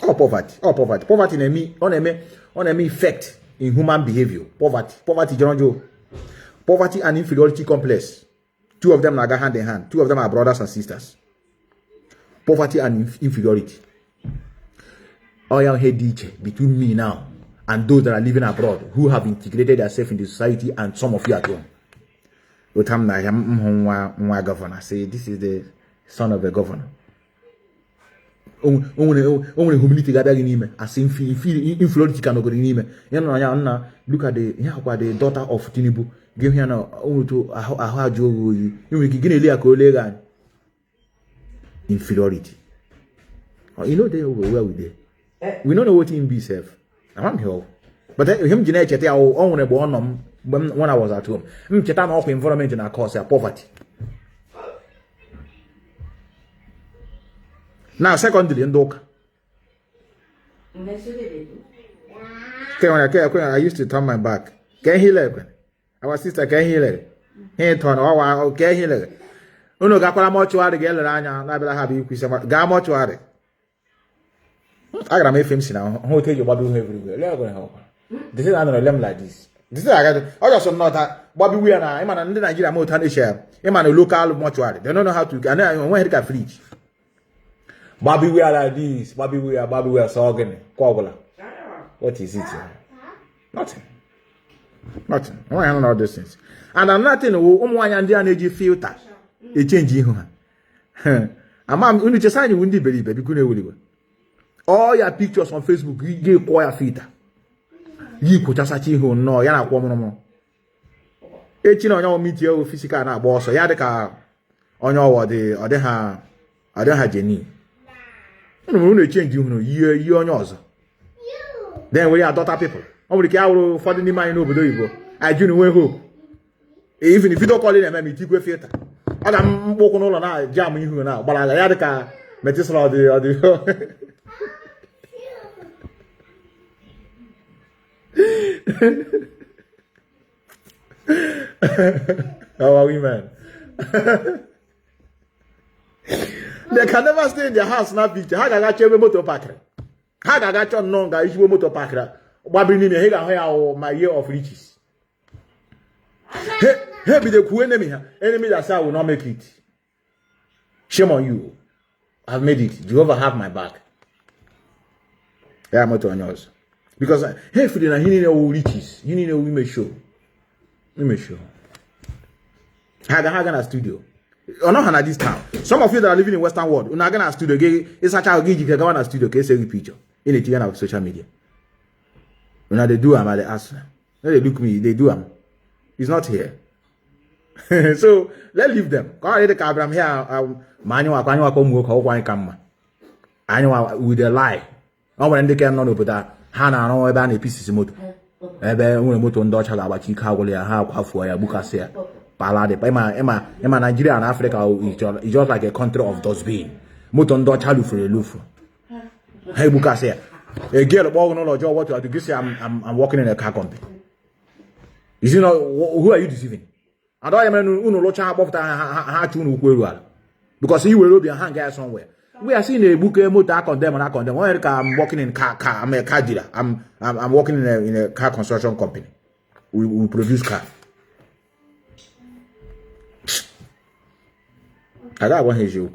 B: Oh, poverty. Poverty on a me effect in human behavior. Poverty, John. Poverty and inferiority complex. Two of them are hand in hand. Two of them are brothers and sisters. Poverty and inferiority. I am head between me now and those that are living abroad who have integrated themselves in the society, and some of you at home. I'm governor. Say this is the son of a governor. Only humility gathered in him as inferiority cannot go in him. Look at the daughter of Tinubu. Give him a inferiority. You know they where we there. We don't know what him be self. I'm here. But him generate own born when I was at home. Chetan off environment in our cause poverty. Now, secondly, in Doka. I used to turn my back. Can he let our sister can heal it? He turn okay, heal it. Uno Gapala Mochuari Gelania, Nabla have you Gamochuari. I got make him sit down. Who tell you Bobby everywhere? Let go help. This is another lemon like this. This is I just not that Bobby we are now. I'm an Nigerian motor share. I'm a local mortuary. They don't know how to. And I want to fridge. Bobby we are like this. Bobby we are so organic. What is it? Nothing. Nothing. I don't know these things. And I'm nothing. One and the energy filter. A change you. I'm only just signing you wouldn't believe it. You couldn't. All your pictures on Facebook, you give choir filter. You put us at you no, you're not woman. It's on your meteor physical and boss, or Yadaka on your day, or they have Jenny. You change you on yours. Then we are daughter people. Only cow for the mind over the I do no hope. Even if you don't call it a memmy, you go theater. I'm walking all on now, jam you now, but I had a car, Methuselah or the how are we, man? They can never stay in their house now. Picture. How can I check motor parker? How can I check non guy issue motor parker? What bring me here? My year of riches. Hey, be the cool enemy. Enemy that say I will not make it. Shame on you. I've made it. Jehovah have my back. Yeah, I'm not on yours. Because hey, for the he need no riches. You need a women show. Women show. Haga studio. Or not at this town. Some of you that are living in Western world, you're not gonna studio. It's a child you can go on a studio. Can say picture in the TV of social media. When they do, I'm at the ask. They look me. They do. He's not here. So let's leave them. Go ahead, the I'm here. Manual, come work. How come? I know with a lie. I want to get no that. Hana no ebe na pieces moto. Ebe nwere moto ndo chala abachi ka agwole ya ha akwafu ya bukase ya. Palade. Ema Nigeria and Africa is just like a country of dustbin. Moto ndo chalu for a lufu. Hey bukase ya. A girl walking on job what you have to say I'm working in a car company. Is you know who are you deceiving? I don't even uno lo cha above ha chunu kwelu because he will be a hang guy somewhere. We are seeing a book motor I condemn. I'm working in car. I'm a car dealer. I'm working in a car construction company. We produce car. I got one here.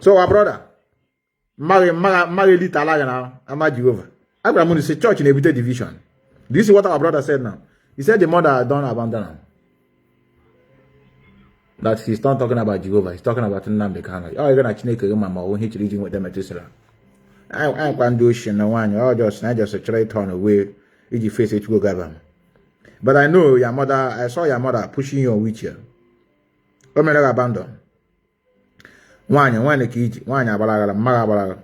B: So our brother, Mary Lita now. I'm at Jehovah. I'm going to say church in a bit division. This is what our brother said now. He said the mother don't abandon him. That he's not talking about Jehovah, he's talking about Nnamdi Kanu. Oh, you're gonna chineke your mama when he's reading with them Methuselah. I can't do shit no one, I just a try turn away if you face it will gather. But I know your mother, I saw your mother pushing you on wheelchair. Come and abandon. One kid, one abalaga.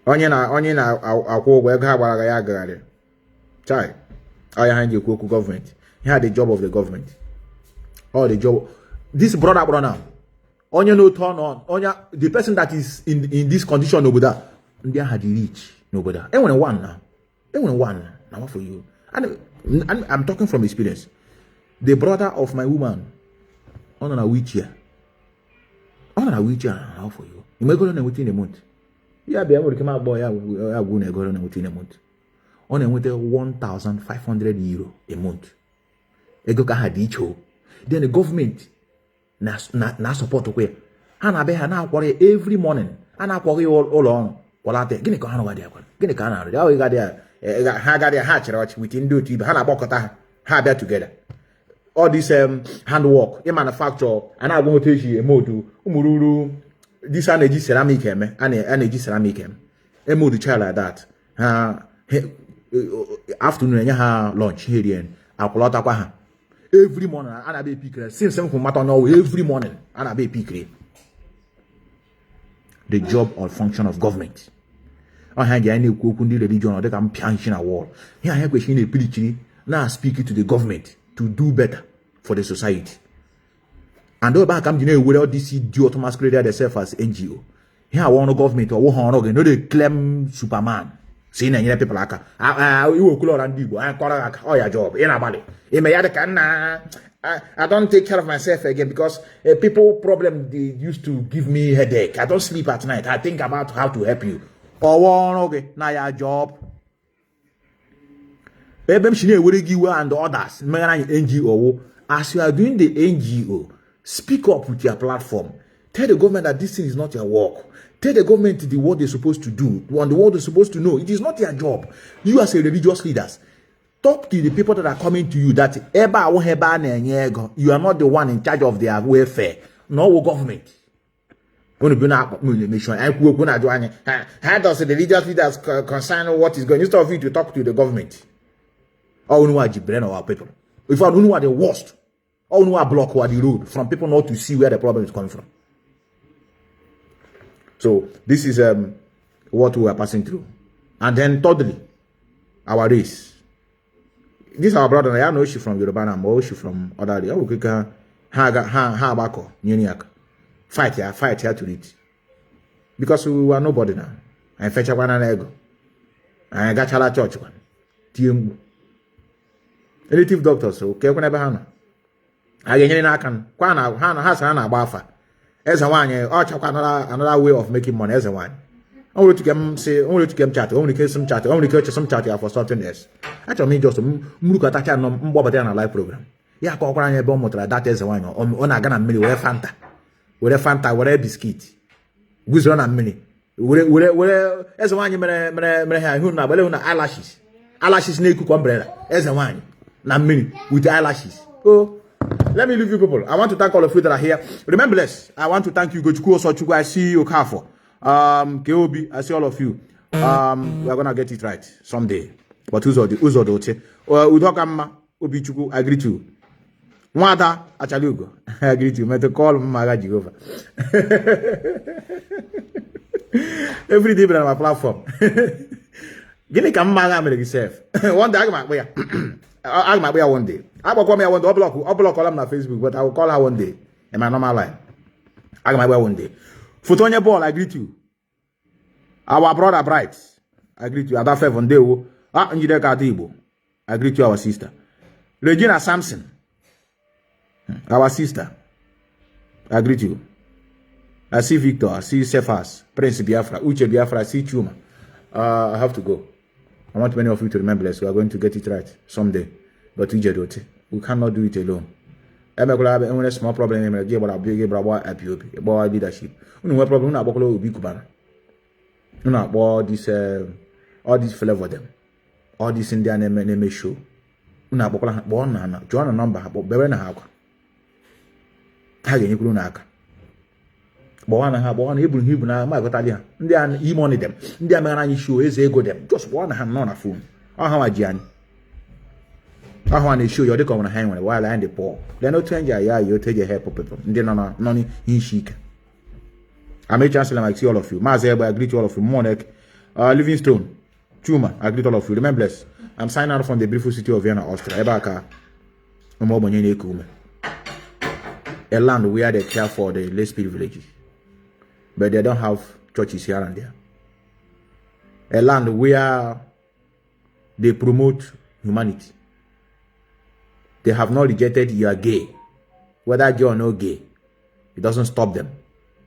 B: Onion, I'll go where Gabalaga got it. Chai, I hand you government. He had the job of the government. Or the job. This brother now. Onye no turn on. The person that is in this condition over there. They had the reach. Nobody. Anyone one now. Anyone one now. Now for you. And I'm talking from experience. The brother of my woman. On a wheelchair. On a wheelchair now for you. You may go on within a month. Yeah, be able to come out boy. I will go on within a month. On a with 1,500 euro a month. Then the government na support where Hana be na worry every morning. Ana worry all on. Gini ko hano gadia kwan. Gini ka na ro. Ha gadia ha chere within do ti Hana bokota ha be together. All this handwork, e manufacture ana go teji emodu umururu this energy ceramic energy ceramic emodu child like that. Afternoon ha lunch here akulota kwa ha. Every morning, I be pick. Since some matter now, every morning, I be pick. The job or function of government. I had any kukundi religion or they can pianching a wall. Here I have question a preaching. Now speaking to the government to do better for the society. And though back come you know without this idiot masquerade themselves as NGO. Here I want a government or one organ, no they claim Superman. Seeing any people like you will call and do I call your job in a body. I don't take care of myself again because people problem they used to give me headache. I don't sleep at night. I think about how to help you. Or one okay, now your job. And the others, NGO. As you are doing the NGO, speak up with your platform. Tell the government that this thing is not your work. Tell the government what they're supposed to do, and the world is supposed to know. It is not your job. You as a religious leaders, talk to the people that are coming to you that you are not the one in charge of their welfare, no government. How does the religious leaders concern what is going on? Instead of you to talk to the government. Or know our people. If I don't know what the worst, or know block what the road from people not to see where the problem is coming from. So this is what we are passing through. And then thirdly, our race. This our brother, I know she from Yoruba and she from other area. We can fight here to it. Because we are nobody now. I fetch one and ego. I got chala church one. Tium. Relative doctors, so okay, whenever Hannah. I get I can. Kwana Hannah has Hannah Bafa. As a one, another way of making money as a one. Only to them say, only to them chat, only case some chat, only catch some chat for something else. Actually, just look at that and a live program. Yeah, Cockran bomb that as a wine on a gun and milli with a Fanta, with a biscuit. Wizard and mini. As a wine, who now, eyelashes. Eyelashes, naked umbrella, as a wine. Now, mini with eyelashes. Oh. Let me leave you people. I want to thank all of you that are here. Remember this. I want to thank you, Gochuku Osochukwu. I see you, Kafo. KOB, I see all of you. We are gonna get it right someday. But who's the Udokama Obichuku, I agree to you. Mwata Achalugo, I agree to you. Mete call Maga Jehovah. Every day on my platform. Gini Kamaga make yourself. One day I might be one day. I will call me one day. I'll block her on Facebook, but I will call her one day in my normal line. I might be one day. Fotonia Ball, I greet you. Our brother Bright, I greet you. Ada Fevon Dewo, Njide Kadibo, I greet you, our sister. Regina Samson, our sister, I greet you. I see Victor, I see Cephas, Prince Biafra, Uche Biafra, I see Chuma. I have to go. I want many of you to remember this. We are going to get it right someday. But we cannot do it alone. I'm a small problem. I'm a big about leadership. No problem. I'm about this all this flavor them. All this Indian name show. Una bokola born join a number about Berena Haka. Hagen Grunaka. Boana have one Hebrew now, my Italia. Indian e money them. Indian man show is a good them. Just one hand on a phone. How I Gianni. I want to show you the common hand while I am the poor. Then no change you take your hair people. Then none in chic. I may chancellor I see all of you. Mazi, I agree to all of you. Monarch, Livingstone, Chuma, I agree to all of you. Remember this. I'm signing out from the beautiful city of Vienna, Austria. Ebaka, a land where they care for the less privileged. But they don't have churches here and there. A land where they promote humanity. They have not rejected you are gay. Whether gay or no gay, it doesn't stop them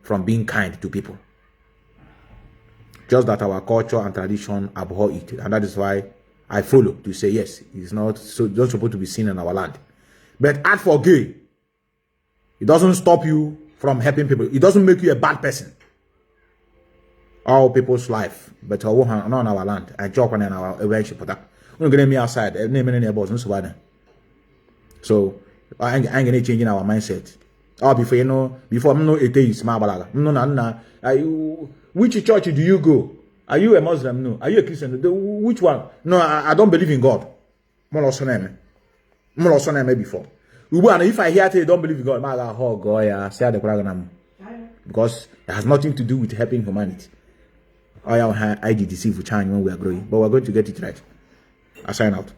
B: from being kind to people. Just that our culture and tradition abhor it. And that is why I follow to say yes, it's not supposed to be seen in our land. But as for gay, it doesn't stop you from helping people. It doesn't make you a bad person. All people's life, but not on our land. I joke on our eventual product. We're going to be outside. So I ain't gonna change in our mindset. Before I'm no atheist, no. Which church do you go? Are you a Muslim? No. Are you a Christian? Which one? No, I don't believe in God. Before. If I hear you don't believe in God, oh God, yeah, say the program. Because it has nothing to do with helping humanity. I did deceive China when we are growing, but we're going to get it right. I sign out.